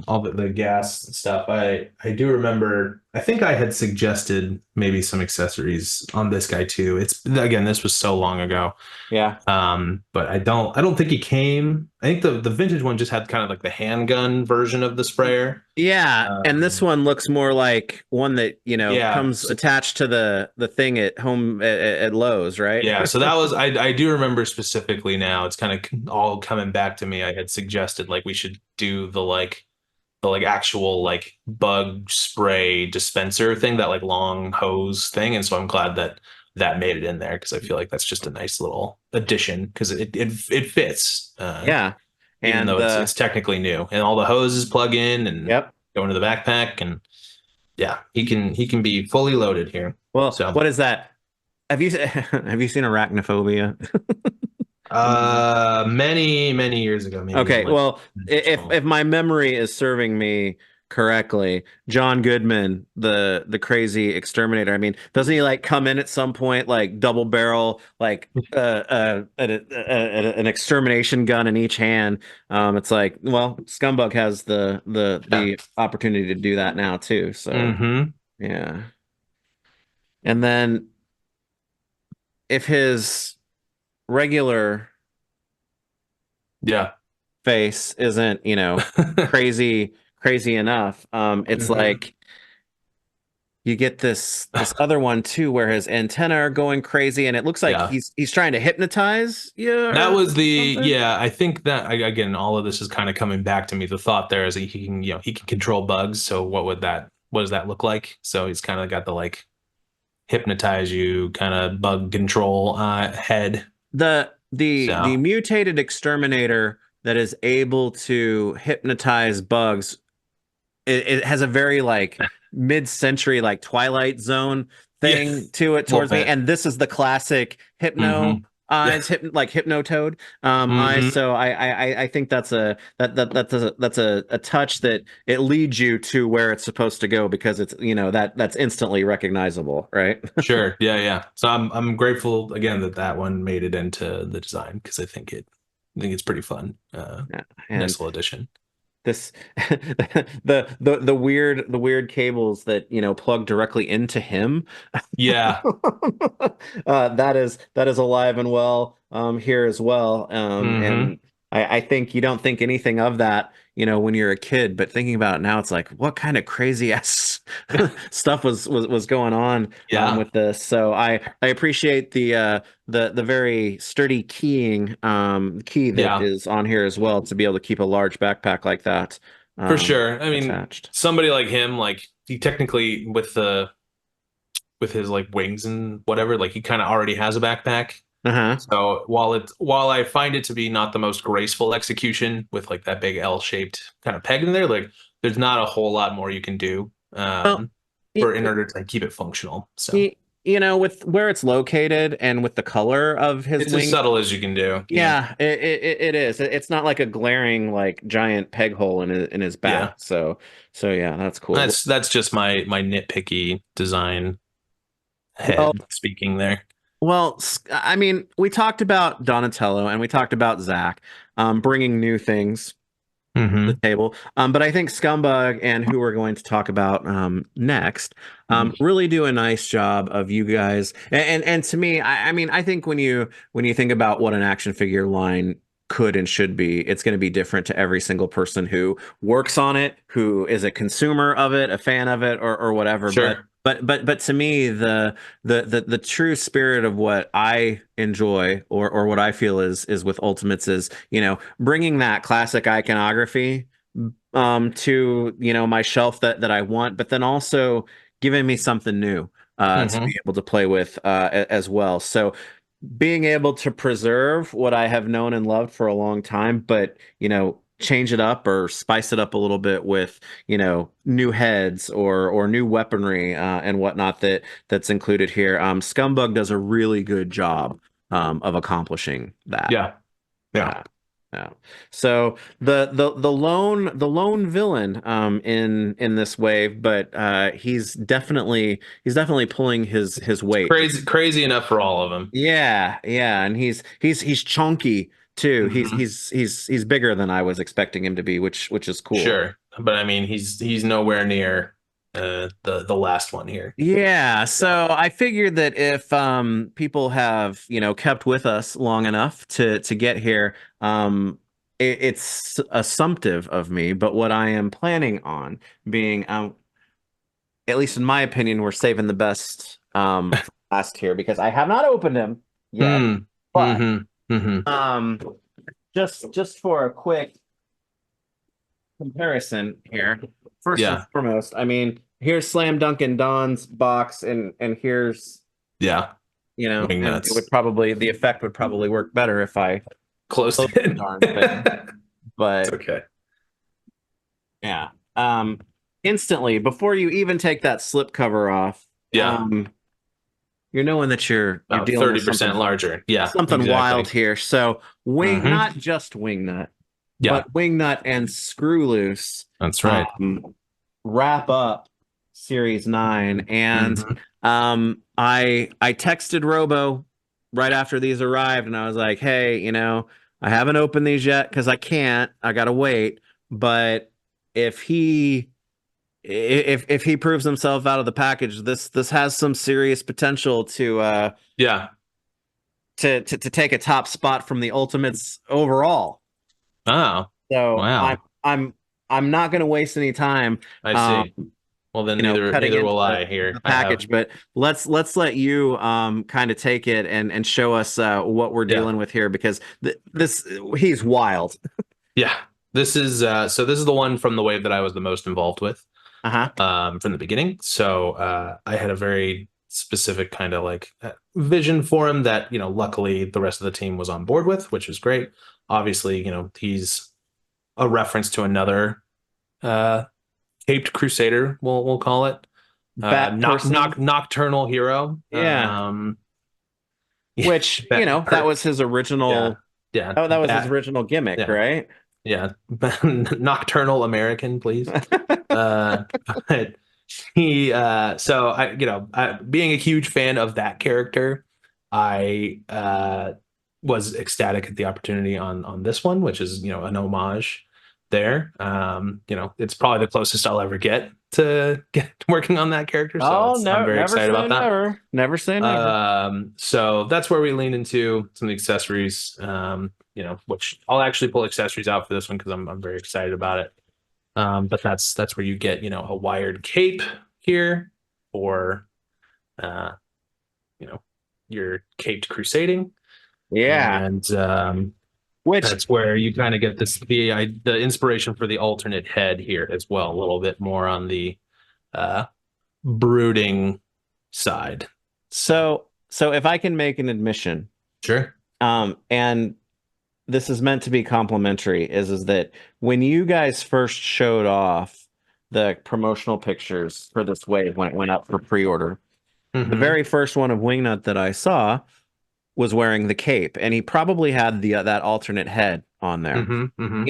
All the gas stuff. I do remember. I think I had suggested maybe some accessories on this guy too. It's again, this was so long ago. Yeah. But I don't think he came. I think the vintage one just had kind of like the handgun version of the sprayer. Yeah, and this Um, one looks more like one that, yeah. comes attached to the thing at home at Lowe's, right? Yeah, so that was I do remember specifically now. It's kind of all coming back to me. I had suggested like we should do the actual like bug spray dispenser thing, that like long hose thing. And so I'm glad that that made it in there because I feel like that's just a nice little addition because it fits Yeah. even And though it's technically new and all the hoses plug in and yep. go into the backpack and yeah, he can be fully loaded here. Well, So what is that? Have you have you seen Arachnophobia? many years ago, maybe in Okay, like well, if school. my memory is serving me correctly, John Goodman, the crazy exterminator, I mean, doesn't he like come in at some point like double barrel like an extermination gun in each hand? It's like, well, Scumbug has Yeah. the opportunity to do that now too. So, Hmm. yeah. And then if his regular Yeah. face isn't, crazy enough. It's Hmm. like you get this other one too where his antenna are going crazy and it looks like Yeah. he's trying to hypnotize you That or was something. yeah, I think that again, all of this is kind of coming back to me. The thought there is that he can, he can control bugs. So what does that look like? So he's kind of got the like hypnotize you kind of bug control head. The So mutated exterminator that is able to hypnotize bugs, it has a very like mid-century like Twilight Zone yeah, thing to it a little towards me, bit. and this is the classic hypno Hmm. Yeah. eyes, like hypnotoad eyes. Hmm. So I think that's a touch that it leads you to where it's supposed to go because it's that's instantly recognizable, right? Sure. Yeah, yeah. So I'm grateful again that that one made it into the design because I think it's pretty fun. Yeah. Nice And little addition. this the weird cables that plug directly into him. Yeah. That is alive and well here as well. Hmm. And I think you don't think anything of that, when you're a kid, but thinking about it now, it's like, what kind of crazy ass stuff was going on Yeah. with this. So I appreciate the very sturdy key that Yeah. is on here as well to be able to keep a large backpack like that For sure. I mean, attached. somebody like him, like he technically with his like wings and whatever, like he kind of already has a backpack. Uh-huh. So while I find it to be not the most graceful execution with like that big L-shaped kind of peg in there, like there's not a whole lot more you can do Well, for in order to like, keep it functional. So with where it's located and with the color of his it's as wing, subtle as you can do. Yeah. yeah, it is. It's not like a glaring like giant peg hole in his back. Yeah. So yeah, that's cool. That's just my nitpicky design Well, head speaking there. I mean, we talked about Donatello and we talked about Zach, bringing new things the Hmm. table. But I think Scumbug and who we're going to talk about next really do a nice job of you guys. And to me, I mean, I think when you think about what an action figure line could and should be, it's going to be different to every single person who works on it, who is a consumer of it, a fan of it, or whatever. Sure. But to me, the true spirit of what I enjoy or what I feel is with Ultimates is, bringing that classic iconography to, my shelf that I want, but then also giving me something new to be Hmm. able to play with as well. So being able to preserve what I have known and loved for a long time, but change it up or spice it up a little bit with new heads or new weaponry and whatnot that's included here. Scumbug does a really good job of accomplishing that. Yeah. Yeah. Yeah. Yeah. So the lone villain in this wave, but he's definitely pulling his weight. Crazy enough for all of them. Yeah, yeah, and he's chunky too. Mhm. He's bigger than I was expecting him to be, which is cool. Sure, but I mean, he's nowhere near the last one here. Yeah, So so I figured that if people have, kept with us long enough to get here, it's assumptive of me, but what I am planning on being, at least in my opinion, we're saving the best for last here because I have not opened him yet. hmm. But Hmm. um just for a quick comparison here, first and Yeah, foremost, I mean, here's Dunkin Don's box and here's, yeah. and it Wingnuts. would probably the effect would probably work better if I Closed closed the it. darn thing. It's But okay. yeah. Instantly before you even take that slip cover off, Yeah. you're knowing that you're About dealing with 30% larger. Yeah, something wild exactly. here. So Hmm. not just Wingnut, Yeah, but Wingnut and Screwloose that's right. um, wrap up Series 9. And Hmm. I texted Robo right after these arrived, and I was like, hey, I haven't opened these yet because I can't. I gotta wait. But if he if he proves himself out of the package, this has some serious potential Yeah. to take a top spot from the Ultimates overall. Oh, So wow. I'm I'm not going to waste any time, I um, see. Well, then neither cutting neither into will I the here. I have. package. But let's let you kind of take it and show us what we're Yeah. dealing with here because this he's wild. Yeah. This is the one from the wave that I was the most involved with Uh-huh. from the beginning. So I had a very specific kind of like vision for him that, luckily the rest of the team was on board with, which is great. Obviously, he's a reference to another uh caped crusader, we'll call it. Bat person. Nocturnal hero. Yeah. Yeah, Which, that hurt. was his Yeah. original Yeah. that was his original gimmick, Yeah. right? Yeah. Nocturnal American, please. Uh, but so being a huge fan of that character, I was ecstatic at the opportunity on this one, which is, an homage there. It's probably the closest I'll ever get to get working on that character. So Oh, I'm no, very never excited say about that. never. Never say never. So that's where we lean into some of the accessories, which I'll actually pull accessories out for this one because I'm very excited about it. But that's where you get, a wired cape here for uh, you know, your caped crusading. Yeah. And Which that's where you kind of get the inspiration for the alternate head here as well, a little bit more on the uh brooding side. So so if I can make an admission, sure. and this is meant to be complimentary, is that when you guys first showed off the promotional pictures for this wave when it went up for pre-order, the Hmm. very first one of Wingnut that I saw was wearing the cape, and he probably had the that alternate head on there. Hmm. Hmm.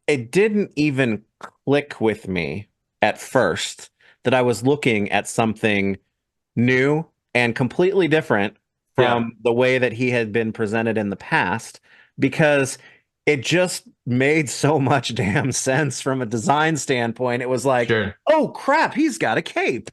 It didn't even click with me at first that I was looking at something new and completely different Yeah, from the way that he had been presented in the past because it just made so much damn sense from a design standpoint. It was like, sure. oh crap, he's got a cape.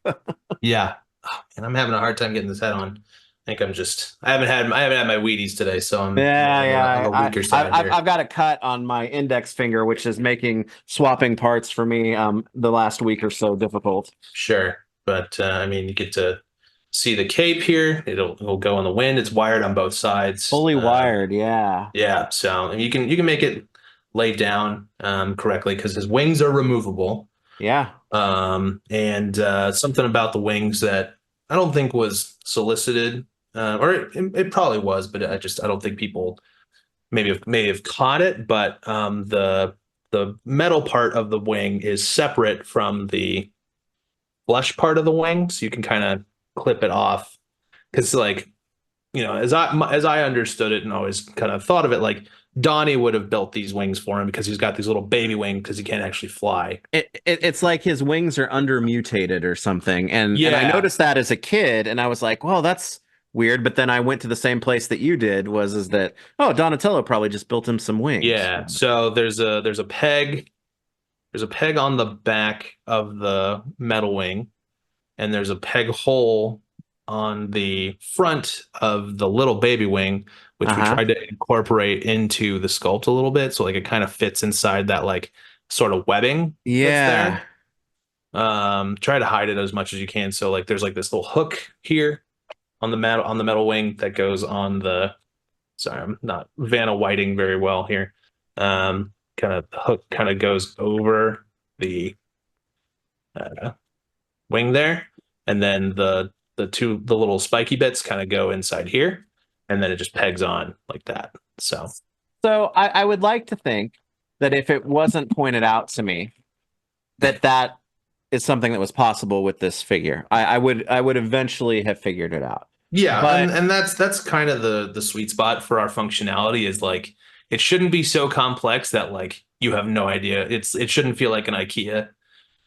Yeah. Oh, and I'm having a hard time getting this head on. I think I haven't had my Wheaties today, so I'm Yeah, on yeah. the weaker side I've here. got a cut on my index finger, which is making swapping parts for me the last week or so difficult. Sure. But I mean, you get to see the cape here. It'll go in the wind. It's wired on both sides. Fully wired, yeah. Yeah, so and you can make it lay down correctly because his wings are removable. Yeah. And something about the wings that I don't think was solicited, or it probably was, but I don't think people may have caught it. But the metal part of the wing is separate from the flesh part of the wing, so you can kind of clip it off. Because like as I understood it and always kind of thought of it, like Donnie would have built these wings for him because he's got these little baby wings because he can't actually fly. It's like his wings are under mutated or something. And I Yeah, noticed that as a kid, and I was like, well, weird. But then I went to the same place that you did. Is that, oh, Donatello probably just built him some wings. Yeah. So there's a peg. There's a peg on the back of the metal wing, and there's a peg hole on the front of the little baby wing, which we Uh-huh. tried to incorporate into the sculpt a little bit. So like it kind of fits inside that like sort of webbing that's Yeah. there. Try to hide it as much as you can. So like there's like this little hook here on the metal wing that goes on the, sorry, I'm not Vanna Whiting very well here. Kind of hook kind of goes over the uh, wing there, and then the little spiky bits kind of go inside here, and then it just pegs on like that. So So I would like to think that if it wasn't pointed out to me that that is something that was possible with this figure, I would eventually have figured it out. yeah, But and that's kind of the sweet spot for our functionality is like it shouldn't be so complex that like you have no idea. It shouldn't feel like an IKEA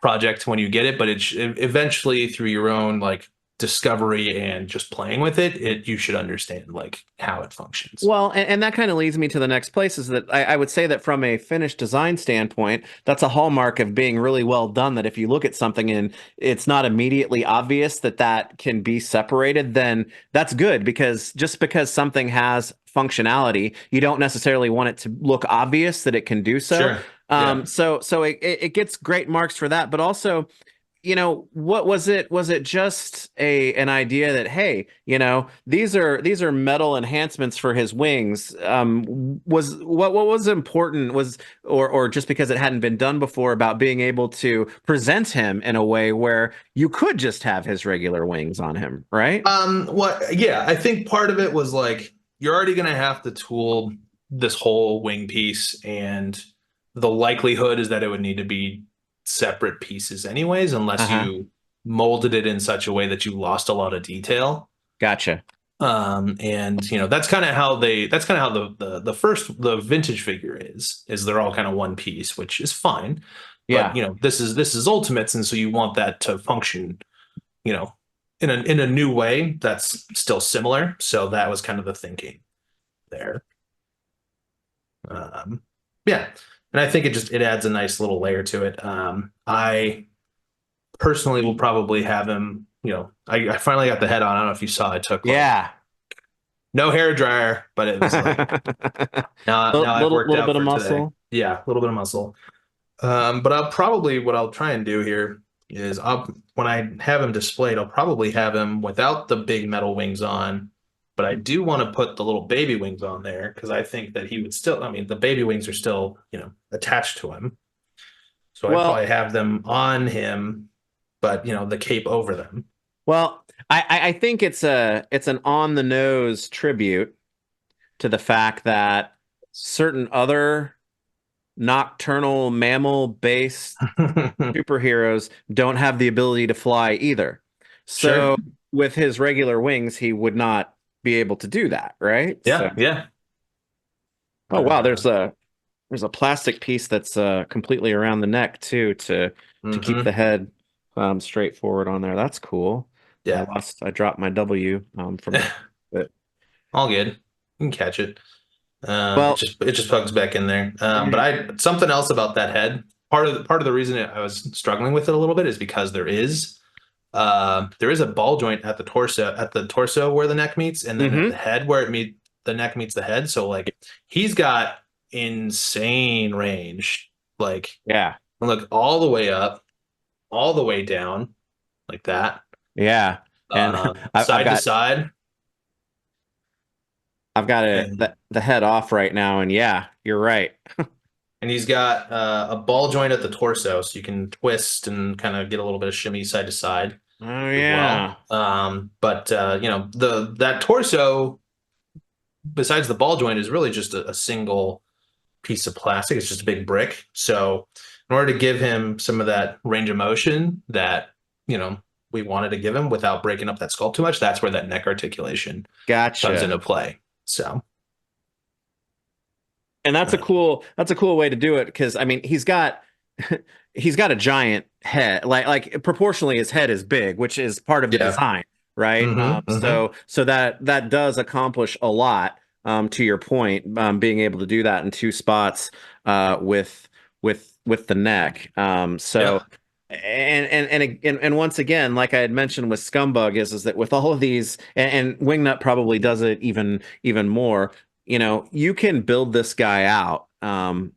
project when you get it, but eventually through your own like discovery and just playing with it you should understand like how it functions. well, and that kind of leads me to the next place is that I would say that from a finished design standpoint, that's a hallmark of being really well done. That if you look at something and it's not immediately obvious that that can be separated, then that's good because just because something has functionality, you don't necessarily want it to look obvious that it can do so. Sure. Yeah. So it gets great marks for that, but also what was it? Was it just an idea that, hey, these are metal enhancements for his wings? Was what was important was, or just because it hadn't been done before about being able to present him in a way where you could just have his regular wings on him, right? What, yeah, I think part of it was like you're already gonna have to tool this whole wing piece, and the likelihood is that it would need to be separate pieces anyways, unless Uh-huh. you molded it in such a way that you lost a lot of detail. Gotcha. And that's kind of how the vintage figure is they're all kind of one piece, which is fine. But Yeah. this is Ultimates, and so you want that to function, you know, in a new way that's still similar. So that was kind of the thinking there. Um, yeah, and I think it adds a nice little layer to it. I personally will probably have him. I finally got the head on. I don't know if you saw. I took like Yeah. no hair dryer, but it was like now I've worked Little out bit of for today. muscle. Yeah, a little bit of muscle. But what I'll try and do here is when I have him displayed, I'll probably have him without the big metal wings on, but I do want to put the little baby wings on there because I think that he would still, I mean, the baby wings are still, attached to him. So I'd Well, probably have them on him, but the cape over them. well, I think it's an on the nose tribute to the fact that certain other nocturnal mammal based superheroes don't have the ability to fly either. Sure. So with his regular wings, he would not be able to do that, right? So, Yeah, yeah. oh wow, there's a plastic piece that's completely around the neck too to keep the Hmm. head straight forward on there. That's cool. Yeah. I dropped my W from it. All good. You can catch it. It Well, just plugs back in there. But something else about that head. Part of the reason I was struggling with it a little bit is because there is a ball joint at the torso where the neck meets, and then at the mm-hmm. head where the neck meets the head. So like he's got insane range. Like Yeah. look all the way up, all the way down, like that. Yeah. And I've Side to got side. the head off right now, and yeah, you're right. And he's got a ball joint at the torso, so you can twist and kind of get a little bit of shimmy side to side Oh as yeah. well. But the that torso, besides the ball joint, is really just a single piece of plastic. It's just a big brick. So in order to give him some of that range of motion that we wanted to give him without breaking up that sculpt too much, that's where that neck articulation comes Gotcha. into play. So And uh, that's a cool way to do it because I mean he's got a giant head. Like proportionally his head is big, which is part of the yeah, design. right? Mm-hmm. So that does accomplish a lot. To your point, being able to do that in two spots with the neck. Yeah. And once again, like I had mentioned with Scumbug, is that with all of these, and Wingnut probably does it even more. You can build this guy out,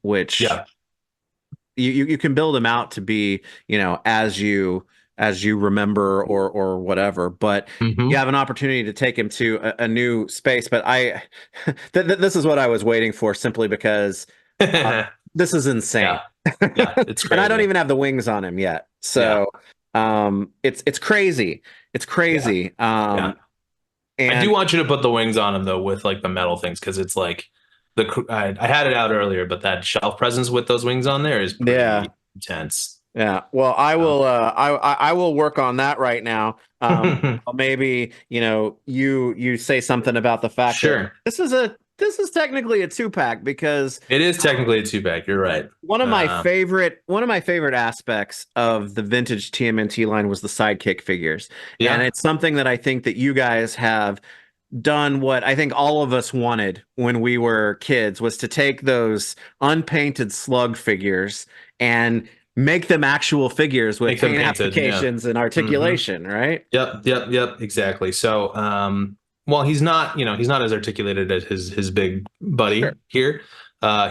which Yeah. you can build him out to be, as you remember or whatever, but you Mm-hmm. have an opportunity to take him to a new space. But this is what I was waiting for, simply because uh, this is insane. Yeah. Yeah. It's And I don't crazy. even have the wings on him yet. Yeah. So it's crazy. It's Yeah. crazy. Yeah. I do And want you to put the wings on him though, with like the metal things, because it's like I had it out earlier, but that shelf presence with those wings on there is yeah. pretty intense. Yeah, well, I So. will. I will work on that right now. Maybe you say something about the fact that Sure. this is technically a two pack, because It is technically a two pack. You're right. one of my favorite aspects of the vintage TMNT line was the sidekick figures, and Yeah. it's something that I think that you guys have done, what I think all of us wanted when we were kids, was to take those unpainted slug figures and make them actual figures with Make them paint painted. Yeah. applications and Hmm. articulation, right? Yep. Yep. Yep. Exactly. So, well, he's not, he's not as articulated as his big Sure. buddy here.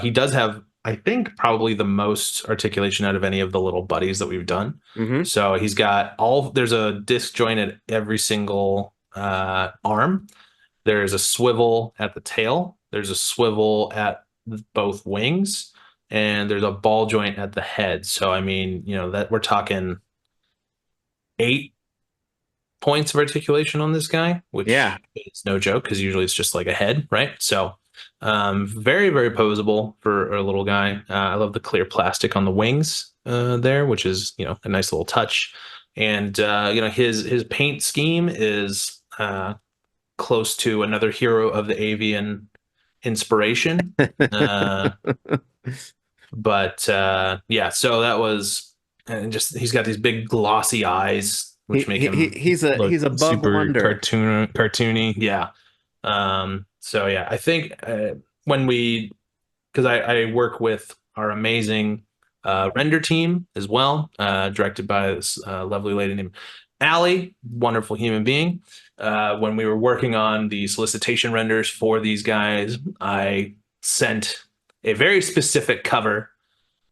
He does have, I think, probably the most articulation out of any of the little buddies that we've done. Hmm. So he's got there's a disc joint at every single arm. There's a swivel at the tail. There's a swivel at both wings, and there's a ball joint at the head. So I mean, that we're talking 8 points of articulation on this guy, Yeah. which is no joke because usually it's just like a head, right? So very, very posable for a little guy. I love the clear plastic on the wings there, which is, a nice little touch. And his paint scheme is close to another hero of the avian inspiration. Uh, but yeah, so that was, and just he's got these big glossy eyes, which make him look he's a bug super wonder. cartoony. Yeah. So yeah, I think when we, because I work with our amazing render team as well, directed by this lovely lady named Allie, wonderful human being. When we were working on the solicitation renders for these guys, I sent a very specific cover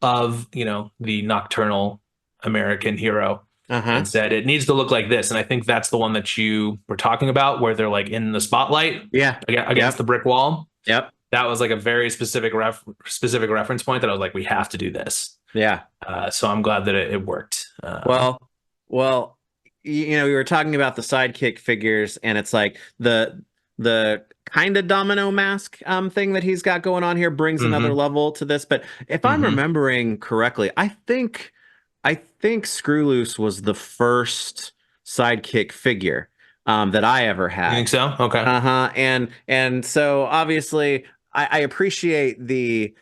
of, the nocturnal American hero Uh-huh. and said it needs to look like this. And I think that's the one that you were talking about, where they're like in the spotlight Yeah. against Yep. the brick wall. Yep. That was like a very specific reference point that I was like, we have to do this. Yeah. So I'm glad that it worked. Well, well, we were talking about the sidekick figures, and it's like the kind of domino mask thing that he's got going on here brings another Hmm. level to this. But if I'm Hmm. remembering correctly, I think Screwloose was the first sidekick figure that I ever You think had. so? Okay. Uh-huh. And so obviously I appreciate the,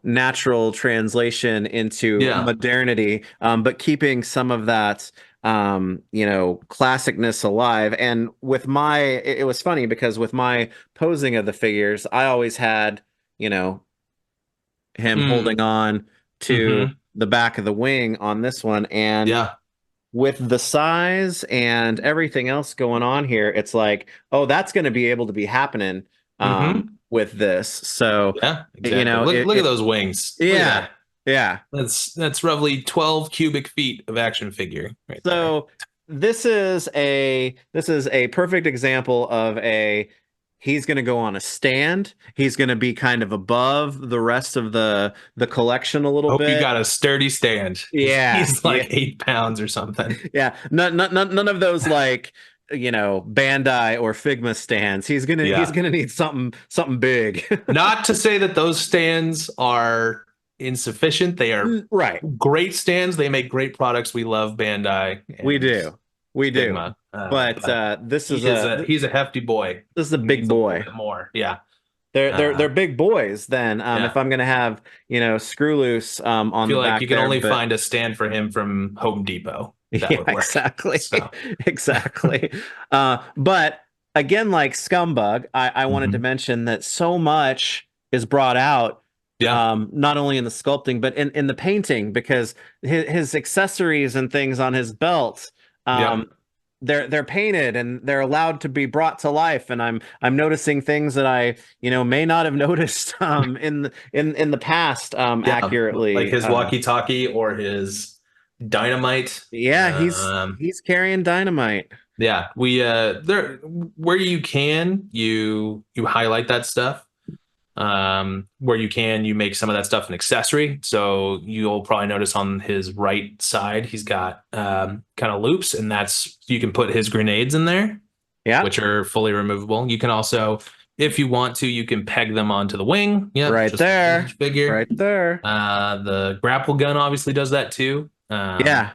natural translation into Yeah. modernity, but keeping some of that classicness alive. And it was funny because with my posing of the figures, I always had, you know, him Mm. holding on to Hmm. the back of the wing on this one. And Yeah. with the size and everything else going on here, it's like, oh, that's going to be able to be happening Hmm. with this. So, Yeah. Exactly. Look at those wings. Look at yeah, that. yeah. That's roughly 12 cubic feet of action figure right there. So this is a perfect example of he's going to go on a stand. He's going to be kind of above the rest of the collection a little Hope you bit. got a sturdy stand because Yeah, he's yeah. like 8 pounds or something. Yeah, none of those, like, Bandai or Figma stands. He's Yeah. gonna need something big. Not to say that those stands are insufficient. They are Right. great stands. They make great products. We love Bandai We and do. We do. Figma. But But he's a hefty boy. this is a He big needs a little boy. bit more. Yeah. They're Uh, big boys then. If yeah. I'm gonna have, Screw Loose I on feel the like back you can there, only but find a stand for him from Home Depot. that Yeah, would work. exactly. So, Exactly. But again, like Scumbug, I wanted to mhm. mention that so much is brought out, Yeah, not only in the sculpting, but in the painting, because his accessories and things on his belt, yep. um, they're painted and they're allowed to be brought to life. And I'm noticing things that I, may not have noticed in the past Yeah, like accurately. his walkie-talkie or his dynamite. Yeah, he's carrying dynamite. Yeah, we there where you can, you highlight that stuff. Where you can, you make some of that stuff an accessory. So you'll probably notice on his right side, he's got kind of loops, and that's you can put his grenades in there, Yeah, which are fully removable. You can also, if you want to, you can peg them onto the wing. Yep, right just like there. each figure. Right there. The grapple gun obviously does that too. Yeah.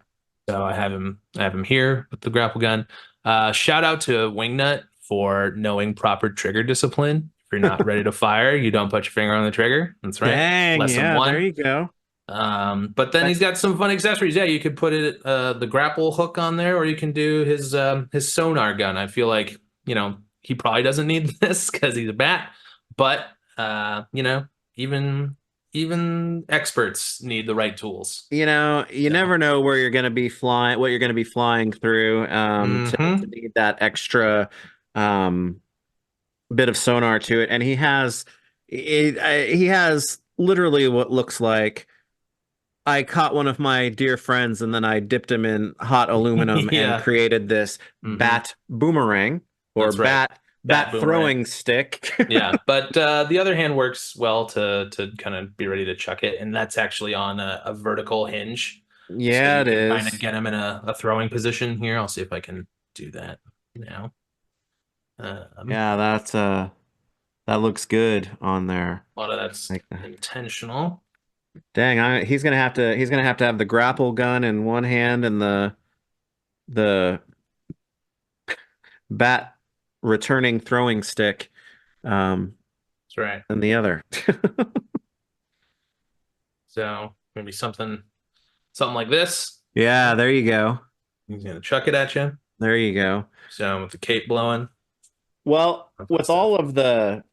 So I have him here with the grapple gun. Shout out to Wingnut for knowing proper trigger discipline. If you're not ready to fire, you don't put your finger on the trigger. That's right. Dang, Lesson yeah, there one. you go. But then But he's got some fun accessories. Yeah, you could put it the grapple hook on there, or you can do his sonar gun. I feel like, he probably doesn't need this because he's a bat, but even even experts need the right tools. you So, never know where you're going to be flying, what you're going to be flying through, to hmm need that extra um, bit of sonar to it. And he has literally what looks like I caught one of my dear friends and then I dipped him in hot aluminum and Yeah. created this hmm bat boomerang or That's right. Bat bat boomerang. throwing stick. Yeah, but the other hand works well to kind of be ready to chuck it, and that's actually on a vertical hinge, so Yeah, you it can kind of is. get him in a throwing position here. I'll see if I can do that now. Um, Yeah, that looks good on there. a lot of that's Like that. intentional. Dang, he's gonna have to have the grapple gun in one hand and the bat returning throwing stick That's right. in the other. So maybe something like this. Yeah, there you go. He's gonna chuck it at you. There you go. So with the cape blowing, Well, that fun with all stuff. of the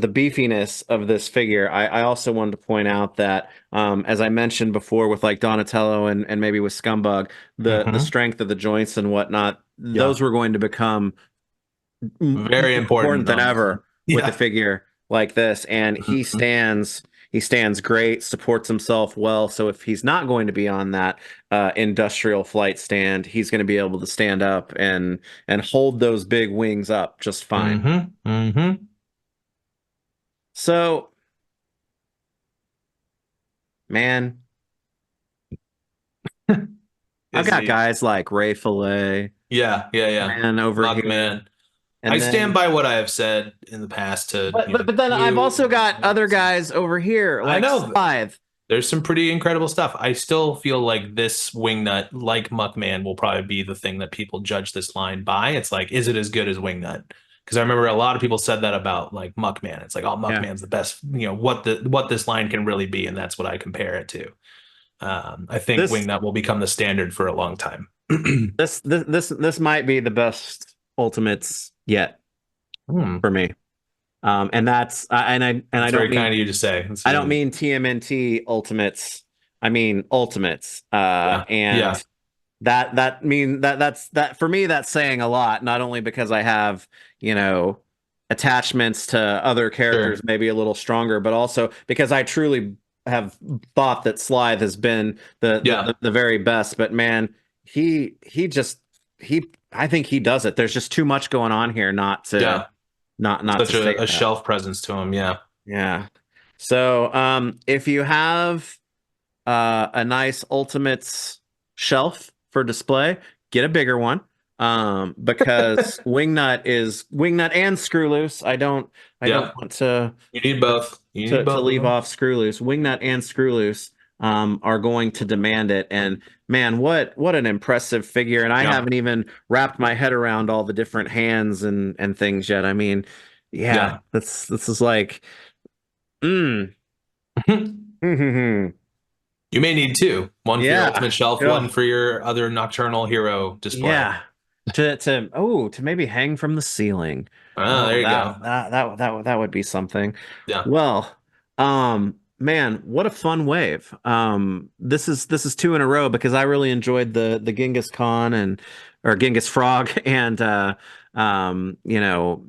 beefiness of this figure, I also wanted to point out that as I mentioned before with like Donatello and maybe with Scumbug, the Hmm strength of the joints and whatnot, Yeah, those were going to become very more important important than on this one. ever with a Yeah. figure like this. And Mhm. he stands great, supports himself well. So if he's not going to be on that industrial flight stand, he's going to be able to stand up and hold those big wings up just fine. Hmm So, man, I've Is got he? guys like Ray Fillet, Yeah, yeah, yeah. man over Muck here, man. I and stand then by what I have said in the past to, but then I've also got other guys over here I like know Scythe. there's some pretty incredible stuff. I still feel like this Wingnut, like Muckman, will probably be the thing that people judge this line by. It's like, is it as good as Wingnut? Because I remember a lot of people said that about like Muckman. It's like, oh, Yeah. Muckman's the best, what this line can really be, and that's what I compare it to. I think This Wingnut will become the standard for a long time. this might be the best Ultimates yet Hmm. for me. And I That's don't very mean kind of you to say. I don't mean TMNT Ultimates. I mean Ultimates. Yeah, yeah, And that for me that's saying a lot, not only because I have, you know, attachments to other sure. characters maybe a little stronger, but also because I truly have thought that Slythe has been Yeah, the very best. But man, he just he I think he does it. There's just too much going on here yeah. not to Such say a that. shelf presence to him. Yeah. Yeah. So if you have a nice Ultimates shelf for display, get a bigger one. Because Wingnut and Screwloose. I don't Yep. want You need both. You need to both of leave them. off Screwloose. Wingnut and Screwloose are going to demand it. And man, what an impressive figure. And I Yeah. haven't even wrapped my head around all the different hands and things yet. I mean, yeah, Yeah. this is like mm. You may need two. One for your Yeah. ultimate shelf, one Oh, for your other nocturnal hero display. yeah. To maybe hang from the ceiling. Ah, Oh, there you go. that would be something. Yeah. Well, man, what a fun wave. This is two in a row because I really enjoyed the Genghis Khan and or Genghis Frog and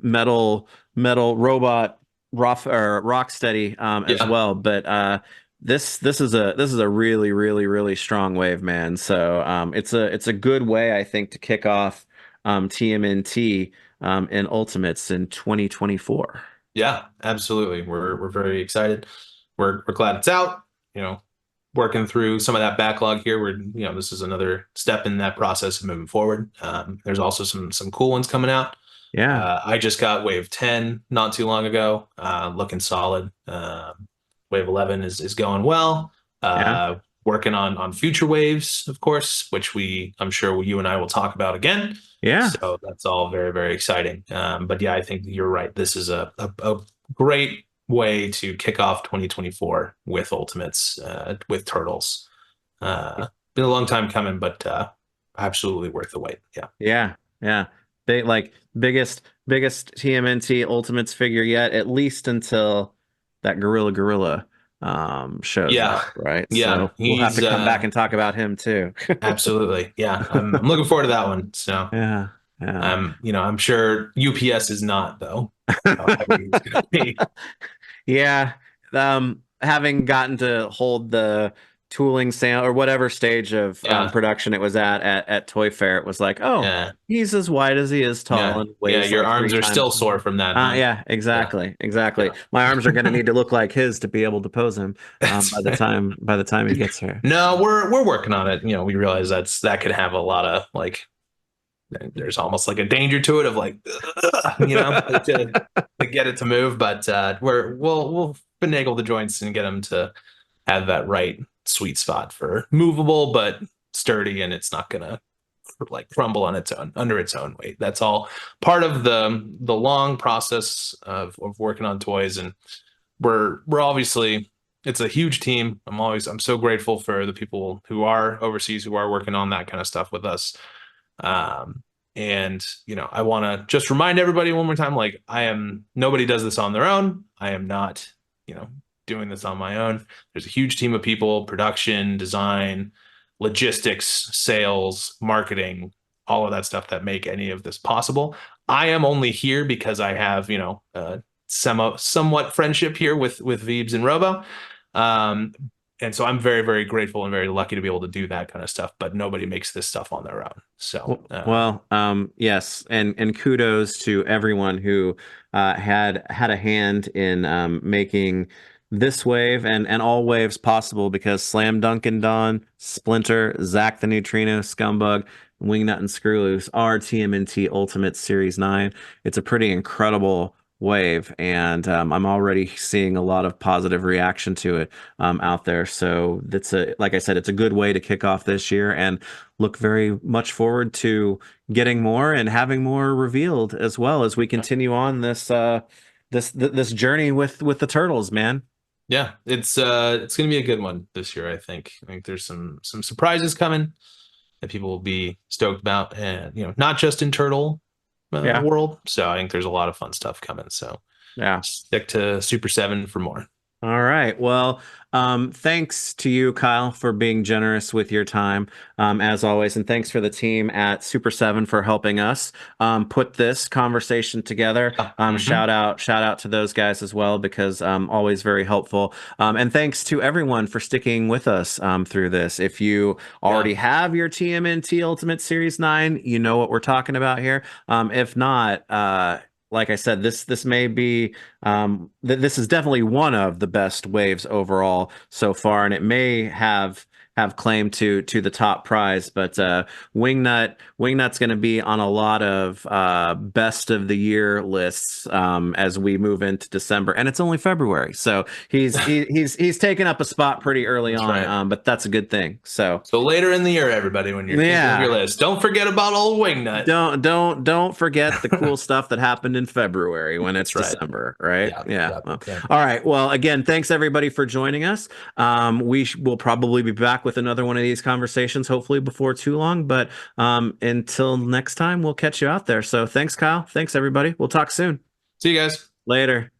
metal robot rock steady as Yeah. well. But this is a really strong wave, man. So it's a good way, I think, to kick off TMNT in Ultimates in 2024. Yeah, absolutely. We're very excited. We're glad it's out. You know, working through some of that backlog here. This is another step in that process of moving forward. There's also some cool ones coming out. Yeah, I just got Wave 10 not too long ago, looking solid. Wave 11 is going well. yeah, Working on future waves, of course, which I'm sure you and I will talk about again. yeah, So that's all very, very exciting. But yeah, I think you're right. This is a great way to kick off 2024 with Ultimates, with Turtles. Been a long time coming, but absolutely worth the wait. Yeah. yeah, yeah. They like biggest TMNT Ultimates figure yet, at least until that Gorilla shows Yeah. up, right? Yeah. So we'll have He's to come back and talk about him too. absolutely. Yeah. I'm looking forward to that one. So Yeah, yeah. I'm sure UPS is not though. How heavy it's gonna be. Yeah, having gotten to hold the tooling sale or whatever stage of Yeah. production it was at Toy Fair, it was like, oh, Yeah. he's as wide as he is tall Yeah. and Yeah. weighs Your like three arms are times. still sore from that, huh? Yeah, Yeah. exactly. Yeah. My arms are going to need to look like his to be able to pose him That's by the time he gets here. no, we're working on it. We realize that could have a lot of like there's almost like a danger to it of like to get it to move, but we'll finagle the joints and get them to have that right sweet spot for movable but sturdy, and it's not gonna like crumble on its own under its own weight. That's all part of the long process of working on toys, and we're obviously it's a huge team. I'm so grateful for the people who are overseas who are working on that kind of stuff with us. And I want to just remind everybody one more time, like nobody does this on their own. I am not, doing this on my own. There's a huge team of people, production, design, logistics, sales, marketing, all of that stuff that make any of this possible. I am only here because I have, somewhat friendship here with Veebs and Robo. Um, and so I'm very, very grateful and very lucky to be able to do that kind of stuff, but nobody makes this stuff on their own. So, Well, yes, and kudos to everyone who had a hand in making this wave and all waves possible because Dunkin Don, Splinter, Zak the Neutrino, Scumbug, Wingnut and Screwloose are TMNT Ultimate Series 9. It's a pretty incredible wave, and I'm already seeing a lot of positive reaction to it out there. So like I said, it's a good way to kick off this year and look very much forward to getting more and having more revealed as well as we continue on this journey with the turtles, man. yeah, it's gonna be a good one this year. I think there's some surprises coming that people will be stoked about, and not just in turtle Yeah, world. So I think there's a lot of fun stuff coming. So yeah. stick to Super 7 for more. All right. Well, thanks to you, Kyle, for being generous with your time, as always, and thanks for the team at Super 7 for helping us put this conversation together. Hmm. Shout out to those guys as well because always very helpful. And thanks to everyone for sticking with us through this. If you Yeah, already have your TMNT Ultimate Series 9, you know what we're talking about here. If not, like I said, this may be this is definitely one of the best waves overall so far, and it may have have claim to the top prize. But Wingnut's going to be on a lot of best of the year lists as we move into December, and it's only February, so he's taken up a spot pretty early That's on. right. But that's a good thing. So Later in the year, everybody, when you're thinking of your list, don't forget about old Wingnut. don't forget the cool stuff that happened in February when it's That's right. December, right? Yeah. Well, all right. Well, again, thanks everybody for joining us. We will probably be back with another one of these conversations, hopefully before too long. But until next time, we'll catch you out there. So thanks, Kyle. Thanks, everybody. We'll talk soon. See you guys. Later.